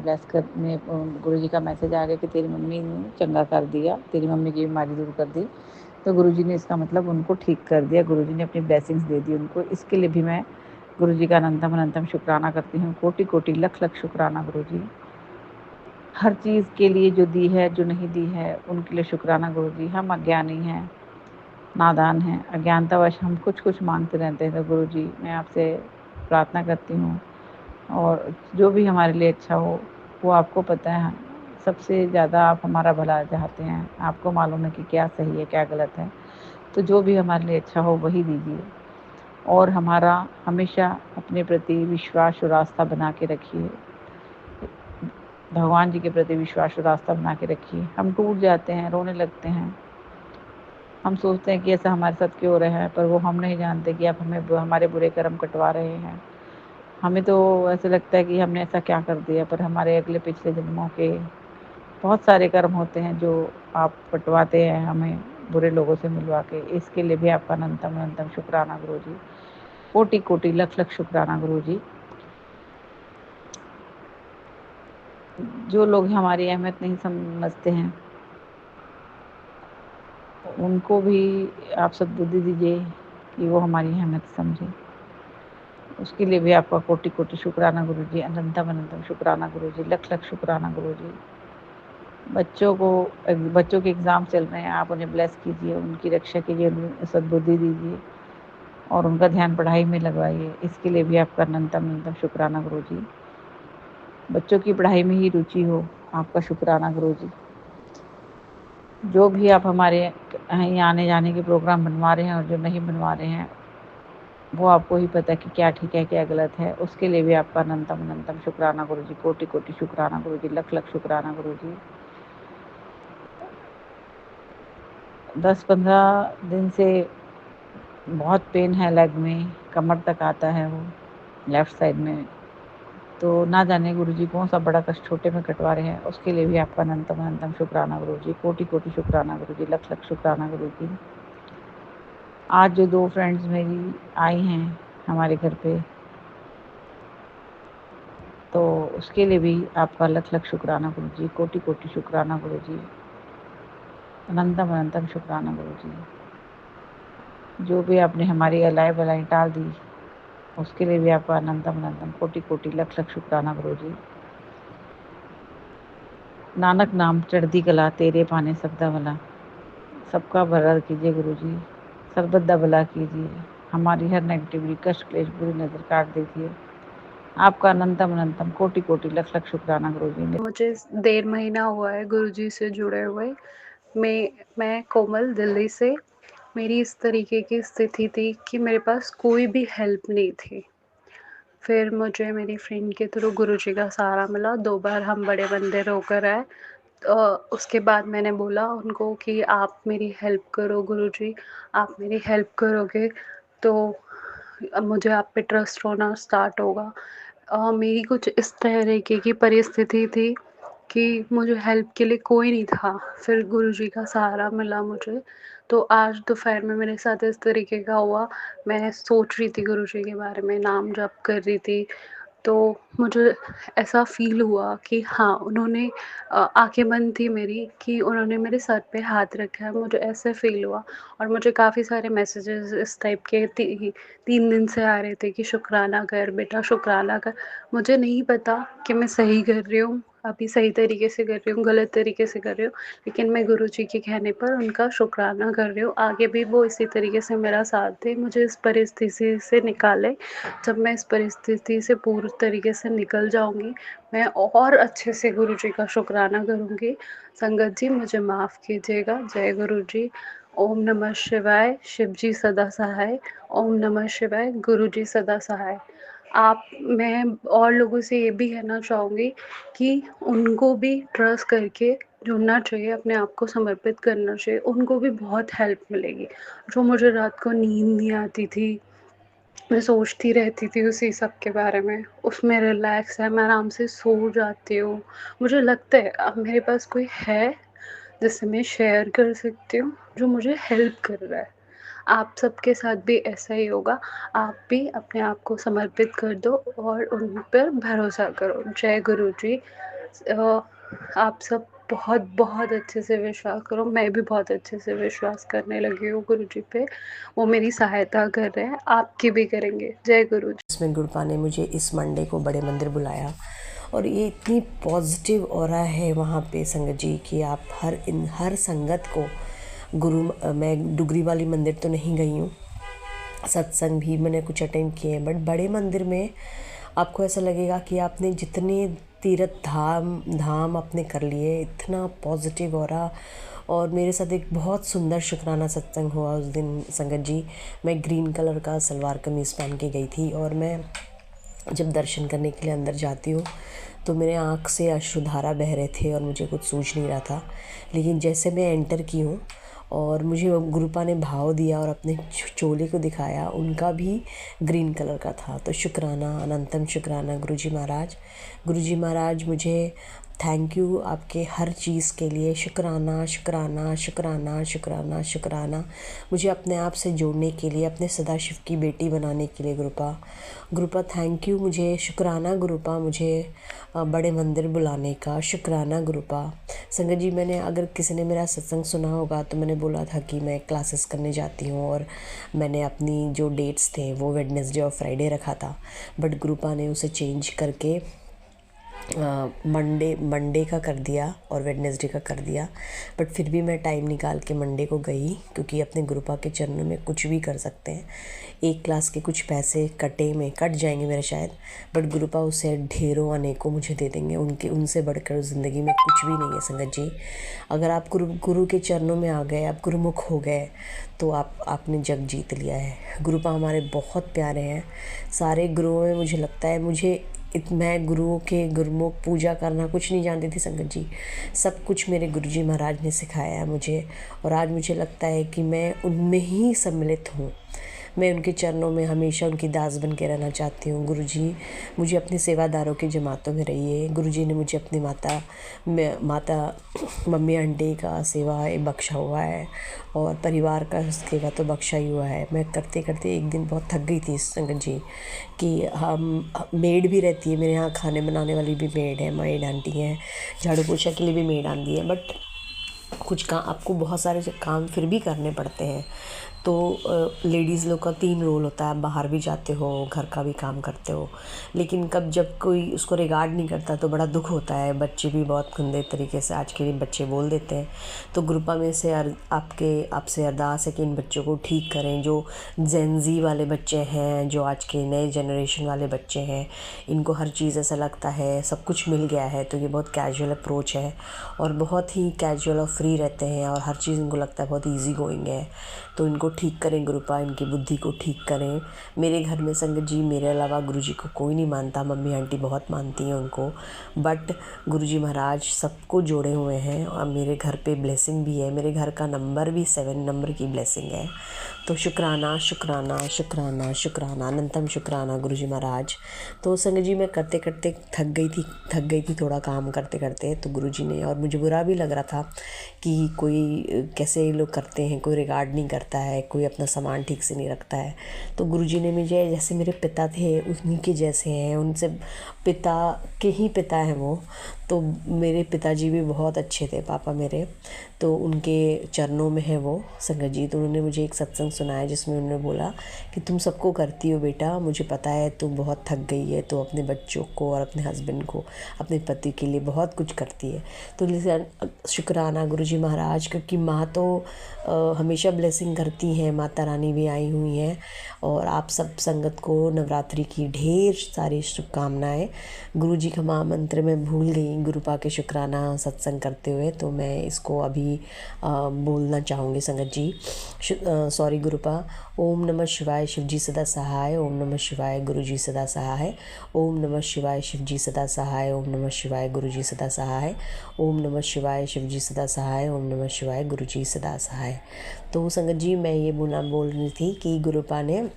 गुरुजी का मैसेज आ गया कि तेरी मम्मी ने चंगा कर दिया, तेरी मम्मी की बीमारी दूर कर दी। तो गुरुजी ने इसका मतलब उनको ठीक कर दिया, गुरुजी ने अपनी ब्लेसिंग्स दे दी उनको। इसके लिए भी मैं गुरुजी का अनंतम अनंतम शुक्राना करती हूँ। कोटि कोटि लख लख शुक्राना गुरुजी। हर चीज़ के लिए जो दी है, जो नहीं दी है, उनके लिए शुक्राना गुरुजी। हम अज्ञानी हैं, नादान हैं, अज्ञानतावश हम कुछ कुछ मांगते रहते हैं। तो गुरुजी, मैं आपसे प्रार्थना करती हूँ, और जो भी हमारे लिए अच्छा हो वो आपको पता है। सबसे ज़्यादा आप हमारा भला चाहते हैं, आपको मालूम है कि क्या सही है क्या गलत है। तो जो भी हमारे लिए अच्छा हो वही दीजिए, और हमारा हमेशा अपने प्रति विश्वास और आस्था बना के रखिए। भगवान जी के प्रति विश्वास और आस्था बना के रखिए। हम टूट जाते हैं, रोने लगते हैं, हम सोचते हैं कि ऐसा हमारे साथ क्यों हो रहा है, पर वो हम नहीं जानते कि आप हमें हमारे बुरे कर्म कटवा रहे हैं। हमें तो ऐसा लगता है कि हमने ऐसा क्या कर दिया, पर हमारे अगले पिछले जन्मों के बहुत सारे कर्म होते हैं जो आप कटवाते हैं हमें बुरे लोगों से मिलवा के। इसके लिए भी आपका अनंतम अनंतम शुक्राना गुरुजी, कोटि कोटि लख लख शुक्राना गुरुजी। जो लोग हमारी अहमियत नहीं समझते हैं उनको भी आप सद्बुद्धि दीजिए कि वो हमारी अहमियत समझे। उसके लिए भी आपका कोटि कोटि शुक्राना गुरुजी, अनंतम अनंतम शुक्राना गुरुजी, लख लख शुक्राना गुरुजी। बच्चों के एग्ज़ाम चल रहे हैं, आप उन्हें ब्लेस कीजिए, उनकी रक्षा कीजिए, उन्हें सद्बुद्धि दीजिए और उनका ध्यान पढ़ाई में लगवाइए। इसके लिए भी आपका अनंतम अनंतम शुक्राना गुरुजी। बच्चों की पढ़ाई में ही रुचि हो, आपका शुक्राना गुरुजी। जो भी आप हमारे यहाँ आने जाने के प्रोग्राम बनवा रहे हैं और जो नहीं बनवा रहे हैं, वो आपको ही पता है कि क्या ठीक है क्या गलत है। उसके लिए भी आपका अनंतम अनंतम शुक्राना गुरुजी, कोटि कोटि शुक्राना गुरुजी, लख लख शुक्राना गुरुजी। 10-15 दिन से बहुत पेन है लेग में, कमर तक आता है वो लेफ़्ट साइड में। तो ना जाने गुरुजी कौन सा बड़ा कष्ट छोटे में कटवा रहे हैं। उसके लिए भी आपका अनंतम अनंतम शुक्राना गुरुजी, कोटि कोटि शुक्राना गुरुजी, लख लख शुक्राना गुरुजी। आज जो 2 फ्रेंड्स मेरी आई हैं हमारे घर पे, तो उसके लिए भी आपका लख लख शुक्राना गुरुजी, कोटि कोटि शुक्राना गुरुजी, अनंतम अनंतम शुक्राना गुरुजी। जो भी आपने हमारी अलाई बलाई टाल दी, उसके लिए भी आपका अनंतम अनंतम कोटि कोटि लख लख शुक्राना गुरुजी। नानक नाम चढ़दी कला, तेरे पाने सबदा भला। सबका भला कीजिए गुरुजी, सर्बत दा भला कीजिए। हमारी हर नेगेटिविटी, कष्ट क्लेश, बुरी नज़र काट दीजिए। आपका अनंतम अनंतम कोटि कोटि लख लख शुक्राना गुरुजी। मुझे 1.5 महीना हुआ है गुरुजी से जुड़े हुए। मैं कोमल, दिल्ली से। मेरी इस तरीके की स्थिति थी कि मेरे पास कोई भी हेल्प नहीं थी। फिर मुझे मेरी फ्रेंड के थ्रू गुरुजी का सहारा मिला। 2 बार हम बड़े मंदिर होकर आए। उसके बाद मैंने बोला उनको कि आप मेरी हेल्प करो गुरुजी, आप मेरी हेल्प करोगे तो अब मुझे आप पे ट्रस्ट होना स्टार्ट होगा। मेरी कुछ इस तरीके की परिस्थिति थी कि मुझे हेल्प के लिए कोई नहीं था। फिर गुरुजी का सहारा मिला मुझे। तो आज दोपहर में मेरे साथ इस तरीके का हुआ। मैं सोच रही थी गुरुजी के बारे में, नाम जप कर रही थी, तो मुझे ऐसा फ़ील हुआ कि हाँ, उन्होंने आँखें बंद थी मेरी कि उन्होंने मेरे सर पे हाथ रखा है, मुझे ऐसे फ़ील हुआ। और मुझे काफ़ी सारे मैसेजेस इस टाइप के 3 दिन से आ रहे थे कि शुक्राना कर बेटा, शुक्राना कर। मुझे नहीं पता कि मैं सही कर रही हूँ, अभी सही तरीके से कर रही हूँ, गलत तरीके से कर रही हूँ, लेकिन मैं गुरुजी के कहने पर उनका शुक्राना कर रही हूँ। आगे भी वो इसी तरीके से मेरा साथ दें, मुझे इस परिस्थिति से निकालें। जब मैं इस परिस्थिति से पूरी तरीके से निकल जाऊँगी, मैं और अच्छे से गुरुजी का शुक्राना करूँगी। संगत जी, मुझे माफ़ कीजिएगा। जय गुरुजी। ओम नमः शिवाय। शिव जी सदा सहाय। ओम नमः शिवाय। गुरुजी सदा सहाय। मैं और लोगों से ये भी कहना चाहूँगी कि उनको भी ट्रस्ट करके जुड़ना चाहिए, अपने आप को समर्पित करना चाहिए, उनको भी बहुत हेल्प मिलेगी। जो मुझे रात को नींद नहीं आती थी, मैं सोचती रहती थी उसी सब के बारे में, उसमें रिलैक्स है, मैं आराम से सो जाती हूँ। मुझे लगता है अब मेरे पास कोई है जिससे मैं शेयर कर सकती हूँ, जो मुझे हेल्प कर रहा है। आप सबके साथ भी ऐसा ही होगा। आप भी अपने आप को समर्पित कर दो और उन पर भरोसा करो। जय गुरु जी। आप सब बहुत बहुत अच्छे से विश्वास करो। मैं भी बहुत अच्छे से विश्वास करने लगी हूँ गुरु जी पे। वो मेरी सहायता कर रहे हैं, आपकी भी करेंगे। जय गुरु जी। इसमें गुरुपा ने मुझे इस मंडे को बड़े मंदिर बुलाया और ये इतनी पॉजिटिव ऑरा है वहाँ पे संगत जी कि आप हर संगत को मैं डुगरी वाली मंदिर तो नहीं गई हूँ, सत्संग भी मैंने कुछ अटेंड किए हैं, बट बड़े मंदिर में आपको ऐसा लगेगा कि आपने जितने तीर्थ धाम आपने कर लिए, इतना पॉजिटिव ऑरा। और मेरे साथ एक बहुत सुंदर शुक्राना सत्संग हुआ उस दिन संगत जी। मैं ग्रीन कलर का सलवार कमीज़ पहन के गई थी और मैं जब दर्शन करने के लिए अंदर जाती हूँ तो मेरे आँख से अश्रुधारा बह रहे थे और मुझे कुछ सूझ नहीं रहा था। लेकिन जैसे मैं एंटर की हूँ और मुझे गुरुपा ने भाव दिया और अपने चोले को दिखाया, उनका भी ग्रीन कलर का था। तो शुक्राना, अनंतम शुक्राना गुरुजी महाराज। गुरुजी महाराज मुझे थैंक यू आपके हर चीज़ के लिए। शुक्राना शुक्राना शुक्राना शुक्राना शुक्राना मुझे अपने आप से जोड़ने के लिए, अपने सदाशिव की बेटी बनाने के लिए गुरुपा थैंक यू। मुझे शुक्राना गुरुपा, मुझे बड़े मंदिर बुलाने का शुक्राना गुरुपा। संगत जी, मैंने अगर किसी ने मेरा सत्संग सुना होगा तो मैंने बोला था कि मैं क्लासेस करने जाती हूँ और मैंने अपनी जो डेट्स थे वो वेडनेसडे और फ्राइडे रखा था, बट गुरुपा ने उसे चेंज करके मंडे का कर दिया और वेडनेसडे का कर दिया। बट फिर भी मैं टाइम निकाल के मंडे को गई, क्योंकि अपने गुरुपा के चरणों में कुछ भी कर सकते हैं। एक क्लास के कुछ पैसे कट जाएंगे मेरे शायद, बट गुरुपा उससे ढेरों अनेकों मुझे दे देंगे। उनसे बढ़कर ज़िंदगी में कुछ भी नहीं है संगत जी। अगर आप गुरु के चरणों में आ गए, आप गुरुमुख हो गए, तो आपने जग जीत लिया है। गुरुपा हमारे बहुत प्यारे हैं। सारे गुरुओं में मुझे लगता है मैं गुरुओं के गुरुमुख पूजा करना कुछ नहीं जानती थी संगत जी। सब कुछ मेरे गुरुजी महाराज ने सिखाया है मुझे, और आज मुझे लगता है कि मैं उनमें ही सम्मिलित हूँ। मैं उनके चरणों में हमेशा उनकी दास बन के रहना चाहती हूँ। गुरुजी, मुझे अपने सेवादारों की जमातों में रहिए। गुरुजी ने मुझे अपनी माता मम्मी आंटी का सेवा बख्शा हुआ है और परिवार का सेवा तो बख्शा ही हुआ है। मैं करते करते एक दिन बहुत थक गई थी संगत जी कि मेड भी रहती है मेरे यहाँ, खाने बनाने वाली भी मेड है, मेड आंटी हैं, झाड़ू पोछा के लिए भी मेड आती है, बट कुछ काम आपको बहुत सारे काम फिर भी करने पड़ते हैं। तो लेडीज़ लोग का 3 रोल होता है, बाहर भी जाते हो, घर का भी काम करते हो, लेकिन जब कोई उसको रिगार्ड नहीं करता तो बड़ा दुख होता है। बच्चे भी बहुत गंदे तरीके से आज के बच्चे बोल देते हैं। तो ग्रुपा में से आपसे अरदास है कि इन बच्चों को ठीक करें। जो जेनजी वाले बच्चे हैं, जो आज के नए जनरेशन वाले बच्चे हैं, इनको हर चीज़ ऐसा लगता है सब कुछ मिल गया है, तो ये बहुत कैजुअल अप्रोच है और बहुत ही कैजुअल और फ्री रहते हैं और हर चीज़ इनको लगता है बहुत ईजी गोइंग है। तो इनको ठीक करें गुरुपा, इनकी बुद्धि को ठीक करें। मेरे घर में संगत जी मेरे अलावा गुरुजी को कोई नहीं मानता, मम्मी आंटी बहुत मानती हैं उनको, बट गुरुजी महाराज सबको जोड़े हुए हैं और मेरे घर पे ब्लेसिंग भी है। मेरे घर का नंबर भी 7 नंबर की ब्लेसिंग है। तो शुक्राना शुक्राना शुक्राना शुक्राना अनंतम शुक्राना गुरुजी महाराज। तो संगत जी मैं करते करते थक गई थी थोड़ा काम करते करते। तो गुरुजी ने, और मुझे बुरा भी लग रहा था कि कोई कैसे लोग करते हैं, कोई रिगार्ड नहीं करता है, कोई अपना सामान ठीक से नहीं रखता है। तो गुरुजी ने मुझे, जैसे मेरे पिता थे उन्हीं के जैसे हैं, उनसे पिता के ही पिता हैं वो, तो मेरे पिताजी भी बहुत अच्छे थे पापा मेरे, तो उनके चरणों में है वो संगत जी। तो उन्होंने मुझे एक सत्संग सुनाया जिसमें उन्होंने बोला कि तुम सबको करती हो बेटा, मुझे पता है तुम बहुत थक गई है, तो अपने बच्चों को और अपने हस्बैंड को, अपने पति के लिए बहुत कुछ करती है। तो शुक्राना गुरुजी महाराज, क्योंकि माँ तो हमेशा ब्लेसिंग करती हैं, माता रानी भी आई हुई हैं। और आप सब संगत को नवरात्रि की ढेर सारी शुभकामनाएँ। गुरुजी का महामंत्र मैं भूल गई गुरुपा के शुक्राना सत्संग करते हुए, तो मैं इसको अभी बोलना चाहूँगी संगत जी। सॉरी गुरुपा। ओम नमः शिवाय, शिवजी सदा सहाय। ओम नमः शिवाय, गुरुजी सदा सहाय। ओम नमः शिवाय, शिवजी सदा सहाय। ओम नमः शिवाय, गुरुजी सदा सहाय। ओम नमः शिवाय, शिवजी सदा सहाय। ओम नमः शिवाय, गुरुजी सदा सहाय। तो संगत जी मैं ये बोल रही थी कि गुरुपा ने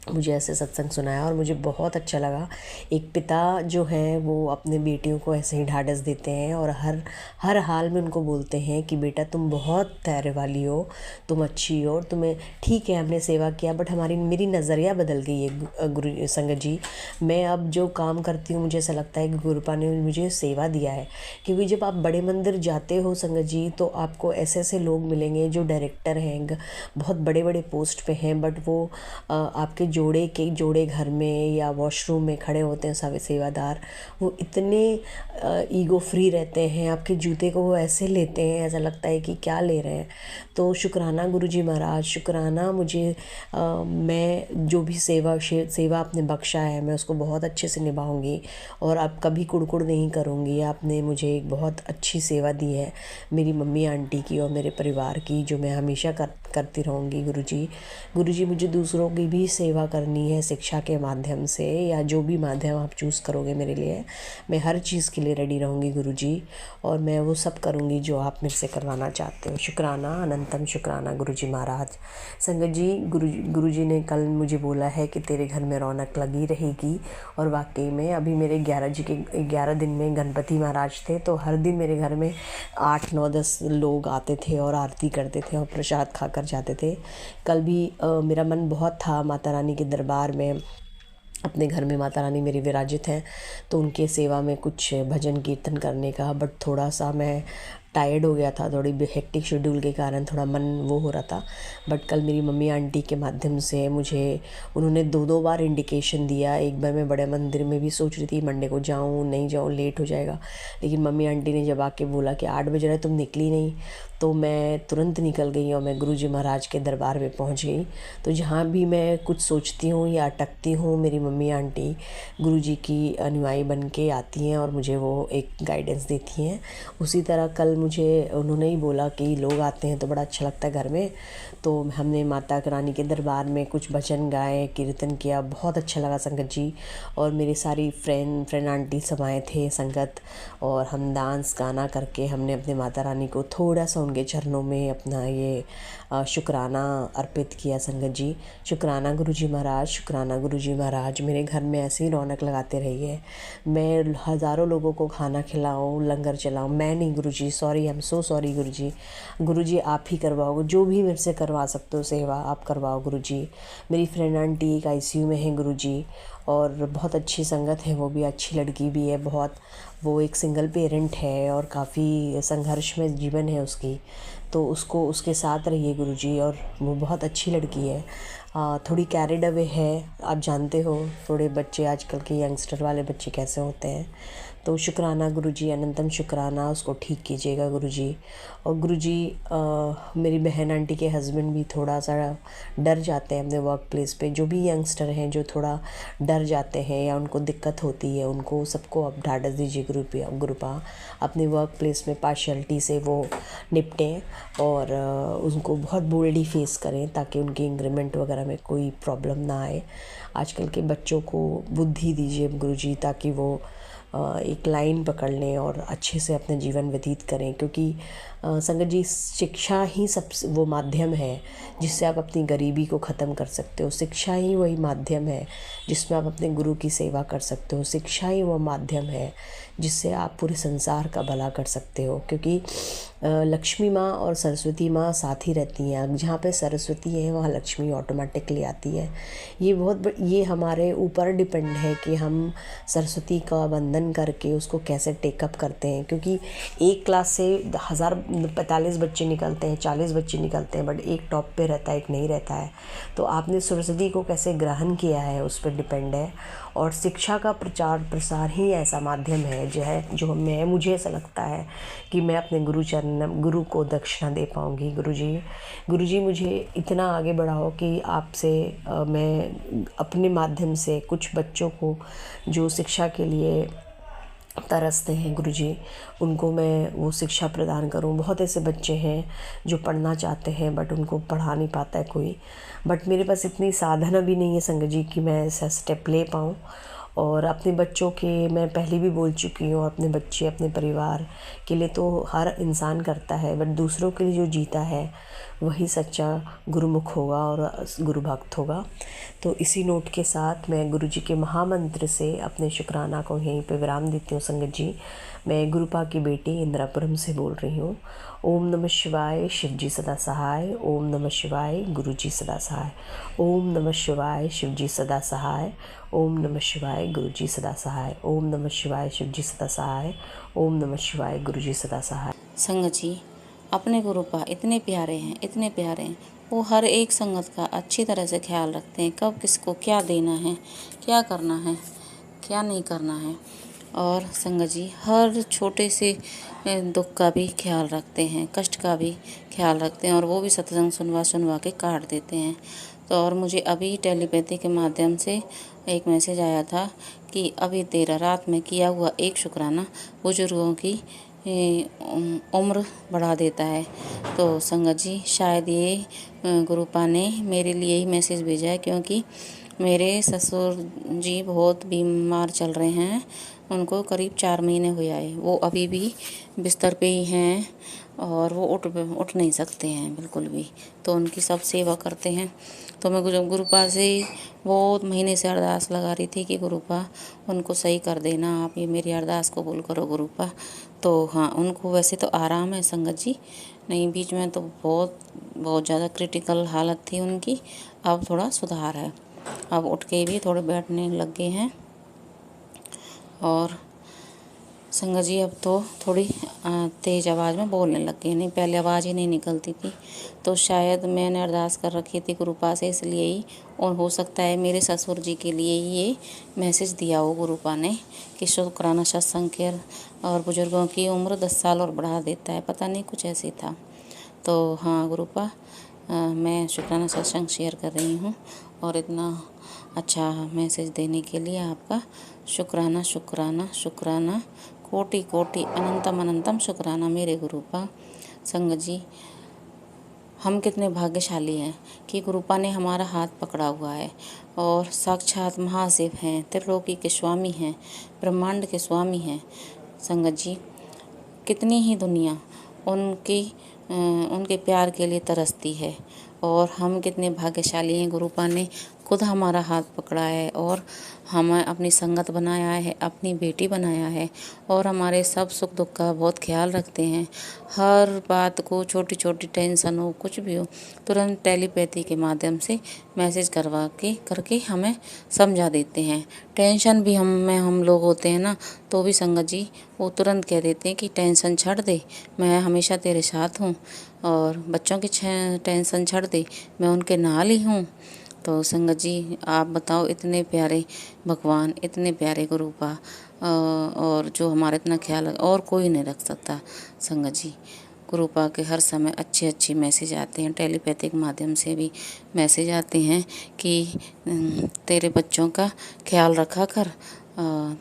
मुझे ऐसे सत्संग सुनाया और मुझे बहुत अच्छा लगा। एक पिता जो हैं वो अपने बेटियों को ऐसे ही ढाढ़स देते हैं और हर हाल में उनको बोलते हैं कि बेटा तुम बहुत धैर्य वाली हो, तुम अच्छी हो, और तुम्हें ठीक है हमने सेवा किया बट मेरी नज़रिया बदल गई है गुरु संगत जी। मैं अब जो काम करती हूँ मुझे ऐसा लगता है कि गुरुपा ने मुझे सेवा दिया है। क्योंकि जब आप बड़े मंदिर जाते हो संगत जी तो आपको ऐसे ऐसे लोग मिलेंगे जो डायरेक्टर हैं, बहुत बड़े बड़े पोस्ट पे हैं, बट वो आपके जोड़े घर में या वॉशरूम में खड़े होते हैं सेवादार, वो इतने ईगो फ्री रहते हैं, आपके जूते को वो ऐसे लेते हैं, ऐसा लगता है कि क्या ले रहे हैं। तो शुक्राना गुरुजी महाराज, शुक्राना मुझे मैं जो भी सेवा आपने बख्शा है मैं उसको बहुत अच्छे से निभाऊंगी और अब कभी कुड़कुड़ नहीं करूँगी। आपने मुझे एक बहुत अच्छी सेवा दी है मेरी मम्मी आंटी की और मेरे परिवार की, जो मैं हमेशा करती रहूँगी गुरुजी। मुझे दूसरों की भी सेवा करनी है शिक्षा के माध्यम से, या जो भी माध्यम आप चूज़ करोगे मेरे लिए, मैं हर चीज़ के लिए रेडी रहूँगी गुरुजी, और मैं वो सब करूँगी जो आप मेरे से करवाना चाहते हो। शुक्राना अनंतम शुक्राना गुरुजी महाराज। संगत जी गुरुजी ने कल मुझे बोला है कि तेरे घर में रौनक लगी रहेगी, और वाकई में अभी मेरे 11 दिन में गणपति महाराज थे, तो हर दिन मेरे घर में 8, 9, 10 लोग आते थे और आरती करते थे और प्रसाद खाकर जाते थे। कल भी मेरा मन बहुत था माता रानी के दरबार में, अपने घर में माता रानी मेरी विराजित हैं, तो उनके सेवा में कुछ भजन कीर्तन करने का, बट थोड़ा सा मैं टायर्ड हो गया था, थोड़ी हेक्टिक शेड्यूल के कारण थोड़ा मन वो हो रहा था। बट कल मेरी मम्मी आंटी के माध्यम से मुझे उन्होंने 2 बार इंडिकेशन दिया। एक बार मैं बड़े मंदिर में भी सोच रही थी मंडे को जाऊँ नहीं जाऊँ, लेट हो जाएगा, लेकिन मम्मी आंटी ने जब आके बोला कि 8 बज रहा है तुम निकली नहीं, तो मैं तुरंत निकल गई और मैं गुरुजी महाराज के दरबार में पहुंच गई। तो जहाँ भी मैं कुछ सोचती हूँ या अटकती हूँ, मेरी मम्मी आंटी गुरुजी की अनुयायी बन के आती हैं और मुझे वो एक गाइडेंस देती हैं। उसी तरह कल मुझे उन्होंने ही बोला कि लोग आते हैं तो बड़ा अच्छा लगता है घर में, तो हमने माता रानी के दरबार में कुछ भजन गाए, कीर्तन किया, बहुत अच्छा लगा संगत जी। और मेरी सारी फ्रेंड आंटी सब आए थे संगत, और हम डांस गाना करके हमने अपने माता रानी को थोड़ा सा उनके चरणों में अपना ये शुक्राना अर्पित किया संगत जी। शुक्राना गुरुजी महाराज, शुक्राना गुरुजी महाराज, मेरे घर में ऐसे ही रौनक लगाते रहिए। मैं हज़ारों लोगों को खाना खिलाऊं, लंगर चलाऊं, मैं नहीं Guruji, sorry, I am so sorry Guruji. Guruji आप ही करवाओगे, जो भी मेरे से करवा सकते हो सेवा आप करवाओ गुरुजी। मेरी फ्रेंड आंटी एक ICU में है गुरुजी, और बहुत अच्छी संगत है, वो भी अच्छी लड़की भी है बहुत, वो एक सिंगल पेरेंट है और काफ़ी संघर्ष में जीवन है उसकी, तो उसको उसके साथ रहिए गुरुजी। और वो बहुत अच्छी लड़की है, थोड़ी कैरिड अवे है, आप जानते हो थोड़े बच्चे आजकल के यंगस्टर वाले बच्चे कैसे होते हैं। तो शुक्राना गुरुजी, अनंतम शुक्राना, उसको ठीक कीजिएगा गुरुजी। और गुरुजी मेरी बहन आंटी के हस्बैंड भी थोड़ा सा डर जाते हैं अपने वर्क प्लेस पे, जो भी यंगस्टर हैं जो थोड़ा डर जाते हैं या उनको दिक्कत होती है, उनको सबको अब ढाढ़स दीजिए गुरुपा, अपने वर्क प्लेस में पार्शियलिटी से वो निपटें और उनको बहुत बोल्डली फेस करें, ताकि उनकी इंक्रीमेंट वगैरह में कोई प्रॉब्लम ना आए। आजकल के बच्चों को बुद्धि दीजिए गुरुजी, ताकि वो एक लाइन पकड़ लें और अच्छे से अपना जीवन व्यतीत करें, क्योंकि संगत जी शिक्षा ही सबसे वो माध्यम है जिससे आप अपनी गरीबी को ख़त्म कर सकते हो। शिक्षा ही वही माध्यम है जिसमें आप अपने गुरु की सेवा कर सकते हो। शिक्षा ही वो माध्यम है जिससे आप पूरे संसार का भला कर सकते हो, क्योंकि लक्ष्मी माँ और सरस्वती माँ साथ ही रहती हैं। जहाँ पे सरस्वती है वहाँ लक्ष्मी ऑटोमेटिकली आती है। ये हमारे ऊपर डिपेंड है कि हम सरस्वती का वंदन करके उसको कैसे टेकअप करते हैं, क्योंकि एक क्लास से 1045 बच्चे निकलते हैं, 40 बच्चे निकलते हैं, बट एक टॉप पे रहता है, एक नहीं रहता है। तो आपने सरस्वती को कैसे ग्रहण किया है उस पर डिपेंड है। और शिक्षा का प्रचार प्रसार ही ऐसा माध्यम है जो मुझे ऐसा लगता है कि मैं अपने गुरु को दक्षिणा दे पाऊँगी। गुरुजी मुझे इतना आगे बढ़ाओ कि आपसे मैं अपने माध्यम से कुछ बच्चों को जो शिक्षा के लिए तरसते हैं गुरुजी, उनको मैं वो शिक्षा प्रदान करूं। बहुत ऐसे बच्चे हैं जो पढ़ना चाहते हैं बट उनको पढ़ा नहीं पाता है कोई, बट मेरे पास इतनी साधना भी नहीं है संगत जी कि मैं ऐसा स्टेप ले पाऊँ। और अपने बच्चों के मैं पहले भी बोल चुकी हूँ, अपने बच्चे अपने परिवार के लिए तो हर इंसान करता है, बट दूसरों के लिए जो जीता है वही सच्चा गुरुमुख होगा और गुरु भक्त होगा। तो इसी नोट के साथ मैं गुरुजी के महामंत्र से अपने शुक्राना को यहीं पे विराम देती हूँ संगत जी। मैं गुरुपा की बेटी इंदिरापुरम से बोल रही हूँ। ओम नमः शिवाय, शिवजी सदा सहाय। ओम नमः शिवाय, गुरुजी सदा सहाय। ओम नमः शिवाय, शिवजी सदा सहाय। ओम नमः शिवाय, गुरुजी सदा सहाय। ओम नमः शिवाय, शिवजी सदा सहाय। ओम नमः शिवाय, गुरुजी सदा सहाय। संगत जी, अपने गुरुपा इतने प्यारे हैं, इतने प्यारे हैं। वो हर एक संगत का अच्छी तरह से ख्याल रखते हैं, कब किसको क्या देना है, क्या करना है, क्या नहीं करना है। और संगत जी हर छोटे से दुख का भी ख्याल रखते हैं, कष्ट का भी ख्याल रखते हैं, और वो भी सत्संग सुनवा के काट देते हैं। तो और मुझे अभी टेलीपैथी के माध्यम से एक मैसेज आया था कि अभी तेरा रात में किया हुआ एक शुक्राना बुजुर्गों की उम्र बढ़ा देता है। तो संगत जी शायद ये गुरुपा ने मेरे लिए ही मैसेज भेजा है, क्योंकि मेरे ससुर जी बहुत बीमार चल रहे हैं। उनको करीब 4 महीने हुए आए, वो अभी भी बिस्तर पे ही हैं और वो उठ नहीं सकते हैं बिल्कुल भी। तो उनकी सब सेवा करते हैं। तो मैं गुरुपा से बहुत महीने से अरदास लगा रही थी कि गुरुपा उनको सही कर देना, आप ये मेरी अरदास कबूल करो गुरुपा। तो हाँ, उनको वैसे तो आराम है संगत जी, नहीं बीच में तो बहुत ज़्यादा क्रिटिकल हालत थी उनकी। अब थोड़ा सुधार है, अब उठ के भी थोड़े बैठने लग गए हैं। और संगत जी अब तो थोड़ी तेज़ आवाज़ में बोलने लग गई, नहीं पहले आवाज़ ही नहीं निकलती थी। तो शायद मैंने अरदास कर रखी थी गुरुपा से, इसलिए ही, और हो सकता है मेरे ससुर जी के लिए ही ये मैसेज दिया हो गुरुपा ने कि शुक्राना सत्संग के और बुजुर्गों की उम्र 10 साल और बढ़ा देता है, पता नहीं कुछ ऐसे था। तो हाँ गुरुपा, मैं शुक्राना सत्संग शेयर कर रही हूँ, और इतना अच्छा मैसेज देने के लिए आपका शुक्राना शुक्राना शुक्राना, कोटि कोटि अनंतम अनंतम शुक्राना मेरे गुरुपा। संगत जी हम कितने भाग्यशाली हैं कि गुरुपा ने हमारा हाथ पकड़ा हुआ है, और साक्षात महाशिव हैं, त्रिलोकी के स्वामी हैं, ब्रह्मांड के स्वामी हैं। संगत जी कितनी ही दुनिया उनके प्यार के लिए तरसती है, और हम कितने भाग्यशाली हैं, गुरुपा ने खुद हमारा हाथ पकड़ा है और हमें अपनी संगत बनाया है, अपनी बेटी बनाया है, और हमारे सब सुख दुख का बहुत ख्याल रखते हैं। हर बात को, छोटी छोटी टेंशन हो, कुछ भी हो, तुरंत टेलीपैथी के माध्यम से मैसेज करके हमें समझा देते हैं। टेंशन भी हम लोग होते हैं ना, तो भी संगत जी वो तुरंत कह देते हैं कि टेंशन छੱਡ दे, मैं हमेशा तेरे साथ हूँ, और बच्चों की टेंशन छੱਡ दे, मैं उनके नाल ही हूँ। तो संगत जी आप बताओ, इतने प्यारे भगवान, इतने प्यारे गुरुपा, और जो हमारा इतना ख्याल और कोई नहीं रख सकता। संगत जी गुरुपा के हर समय अच्छे मैसेज आते हैं, टेलीपैथिक माध्यम से भी मैसेज आते हैं कि तेरे बच्चों का ख्याल रखा कर,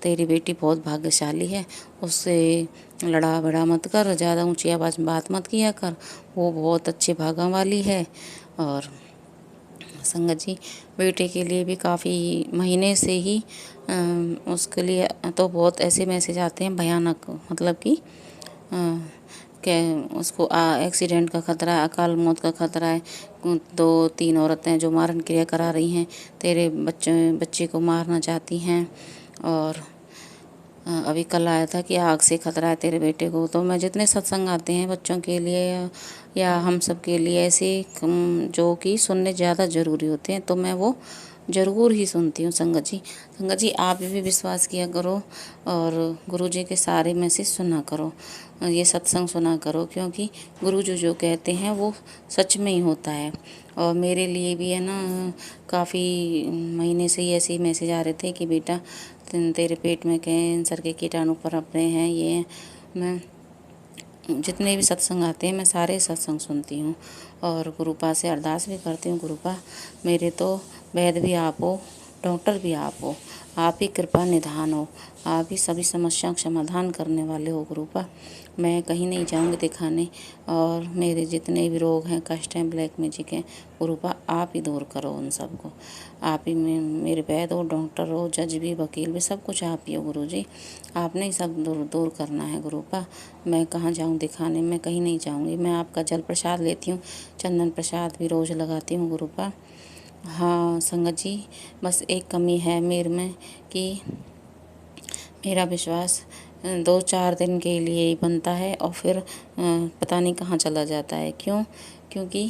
तेरी बेटी बहुत भाग्यशाली है, उससे लड़ा बड़ा मत कर, ज़्यादा ऊंची आवाज़ में बात मत किया कर, वो बहुत अच्छे भागा वाली है। और संगत जी बेटे के लिए भी काफ़ी महीने से ही उसके लिए तो बहुत ऐसे मैसेज आते हैं भयानक, मतलब कि कि उसको एक्सीडेंट का खतरा है, अकाल मौत का खतरा है। 2-3 औरतें जो मारण क्रिया करा रही हैं, तेरे बच्चे को मारना चाहती हैं। और अभी कल आया था कि आग से खतरा है तेरे बेटे को। तो मैं जितने सत्संग आते हैं बच्चों के लिए या हम सब के लिए ऐसे जो कि सुनने ज़्यादा ज़रूरी होते हैं, तो मैं वो ज़रूर ही सुनती हूँ संगत जी। संगत जी आप भी विश्वास किया करो और गुरु जी के सारे मैसेज सुना करो, ये सत्संग सुना करो, क्योंकि गुरु जी जो कहते हैं वो सच में ही होता है। और मेरे लिए भी है ना, काफ़ी महीने से ही ऐसे ही मैसेज आ रहे थे कि बेटा तेरे पेट में कैंसर के कीटाणु पनप रहे हैं। ये मैं जितने भी सत्संग आते हैं मैं सारे सत्संग सुनती हूँ और गुरुपा से अरदास भी करती हूँ। गुरुपा मेरे तो वैद्य भी आप हो, डॉक्टर भी आप हो, आप ही कृपा निधान हो, आप ही सभी समस्याओं का समाधान करने वाले हो। गुरुपा मैं कहीं नहीं जाऊँगी दिखाने, और मेरे जितने भी रोग हैं, कष्ट हैं, ब्लैक मैजिक हैं, गुरुपा आप ही दूर करो उन सबको। आप ही मेरे वैद्य हो, डॉक्टर हो, जज भी, वकील भी, सब कुछ आप ही हो गुरु जी। आपने ही सब दूर करना है गुरुपा। मैं कहाँ जाऊँ दिखाने, मैं कहीं नहीं जाऊँगी। मैं आपका जल प्रसाद लेती हूँ, चंदन प्रसाद भी रोज़ लगाती हूँ गुरुपा। हाँ संगत जी, बस एक कमी है मेरे में कि मेरा विश्वास 2-4 दिन के लिए ही बनता है और फिर पता नहीं कहाँ चला जाता है। क्यों? क्योंकि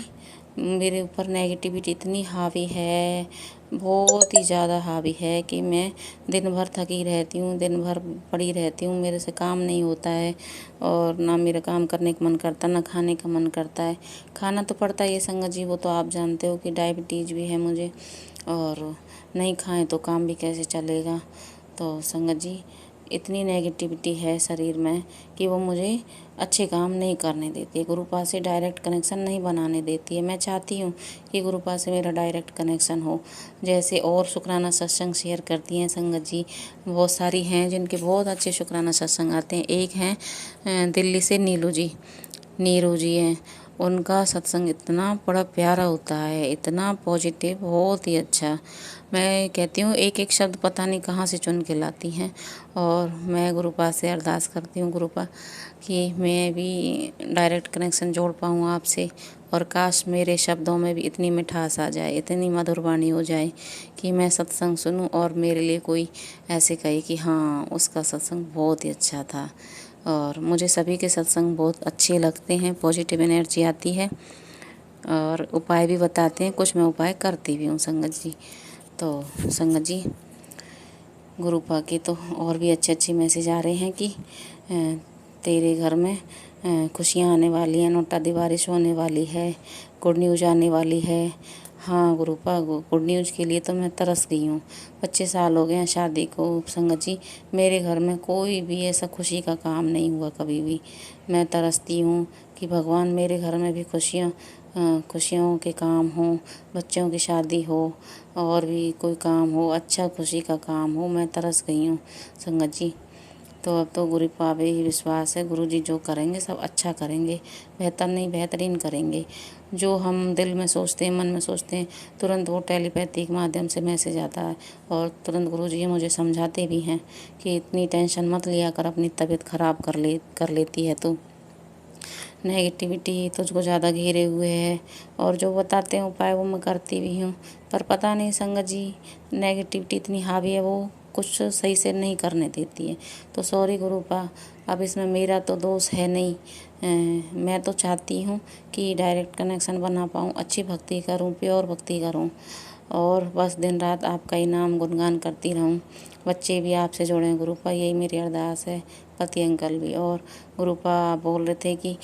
मेरे ऊपर नेगेटिविटी इतनी हावी है, बहुत ही ज़्यादा हावी है कि मैं दिन भर थकी रहती हूँ, दिन भर पड़ी रहती हूँ, मेरे से काम नहीं होता है और ना मेरा काम करने का मन करता, ना खाने का मन करता है। खाना तो पड़ता ही है संगत जी, वो तो आप जानते हो कि डायबिटीज़ भी है मुझे, और नहीं खाएं तो काम भी कैसे चलेगा। तो संगत जी इतनी नेगेटिविटी है शरीर में कि वो मुझे अच्छे काम नहीं करने देती है, गुरुपा से डायरेक्ट कनेक्शन नहीं बनाने देती है। मैं चाहती हूँ कि गुरुपा से मेरा डायरेक्ट कनेक्शन हो, जैसे और शुक्राना सत्संग शेयर करती हैं संगत जी, बहुत सारी हैं जिनके बहुत अच्छे शुक्राना सत्संग आते हैं। एक हैं दिल्ली से नीरू जी हैं, उनका सत्संग इतना बड़ा प्यारा होता है, इतना पॉजिटिव, बहुत ही अच्छा। मैं कहती हूँ एक एक शब्द पता नहीं कहाँ से चुन के लाती हैं, और मैं गुरुपा से अरदास करती हूँ गुरुपा कि मैं भी डायरेक्ट कनेक्शन जोड़ पाऊँ आपसे, और काश मेरे शब्दों में भी इतनी मिठास आ जाए, इतनी मधुर वाणी हो जाए कि मैं सत्संग सुनूं और मेरे लिए कोई ऐसे कहे कि हाँ उसका सत्संग बहुत ही अच्छा था। और मुझे सभी के सत्संग बहुत अच्छे लगते हैं, पॉजिटिव एनर्जी आती है, और उपाय भी बताते हैं, कुछ मैं उपाय करती भी हूँ संगत जी। तो संगत जी गुरुपा के तो और भी अच्छे मैसेज आ रहे हैं कि तेरे घर में खुशियाँ आने वाली हैं, नोटा दी बारिश होने वाली है, गुड न्यूज आने वाली है। हाँ गुरुपा गुड न्यूज़ के लिए तो मैं तरस गई हूँ। 25 साल हो गए हैं शादी को संगत जी, मेरे घर में कोई भी ऐसा खुशी का काम नहीं हुआ कभी भी। मैं तरसती हूँ कि भगवान मेरे घर में भी खुशियों के काम हो, बच्चों की शादी हो, और भी कोई काम हो, अच्छा खुशी का काम हो। मैं तरस गई हूँ संगत जी। तो अब तो गुरुपा पे ही विश्वास है, गुरु जी जो करेंगे सब अच्छा करेंगे, बेहतर नहीं बेहतरीन करेंगे। जो हम दिल में सोचते हैं, मन में सोचते हैं, तुरंत वो टेलीपैथी के माध्यम से मैसेज आता है, और तुरंत गुरु जी मुझे समझाते भी हैं कि इतनी टेंशन मत लिया कर, अपनी तबीयत ख़राब कर लेती है तो नेगेटिविटी तुझको ज़्यादा घेरे हुए है। और जो बताते हैं उपाय वो मैं करती भी हूँ, पर पता नहीं संगत जी नेगेटिविटी इतनी हावी है, वो कुछ सही से नहीं करने देती है। तो सॉरी गुरुपा, अब इसमें मेरा तो दोष है नहीं। मैं तो चाहती हूँ कि डायरेक्ट कनेक्शन बना पाऊँ, अच्छी भक्ति करूँ, प्योर भक्ति करूँ, और बस दिन रात आपका ही नाम गुणगान करती रहूँ। बच्चे भी आपसे जुड़ें गुरुपा, यही मेरी अरदास है, पति अंकल भी। और गुरुपा आप बोल रहे थे कि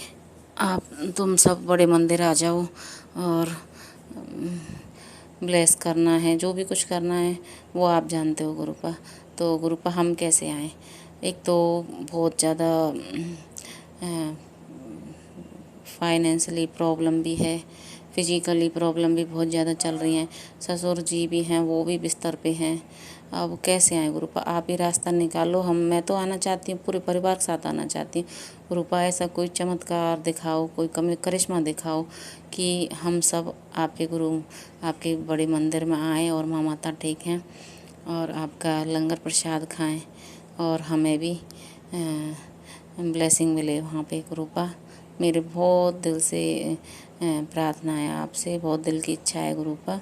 तुम सब बड़े मंदिर आ जाओ और ब्लेस करना है, जो भी कुछ करना है वो आप जानते हो गुरुपा। तो गुरुपा हम कैसे आएँ? एक तो बहुत ज़्यादा फाइनेंशियली प्रॉब्लम भी है, फिजिकली प्रॉब्लम भी बहुत ज़्यादा चल रही हैं। ससुर जी भी हैं, वो भी बिस्तर पे हैं, अब कैसे आए गुरुपा, आप ही रास्ता निकालो। मैं तो आना चाहती हूँ, पूरे परिवार के साथ आना चाहती हूँ। गुरुपा ऐसा कोई चमत्कार दिखाओ, कोई करिश्मा दिखाओ कि हम सब आपके आपके बड़े मंदिर में आए और माँ माता ठीक हैं और आपका लंगर प्रसाद खाएं और हमें भी ब्लेसिंग मिले वहाँ पे गुरुपा। मेरे बहुत दिल से प्रार्थना है आपसे, बहुत दिल की इच्छा है गुरुपा।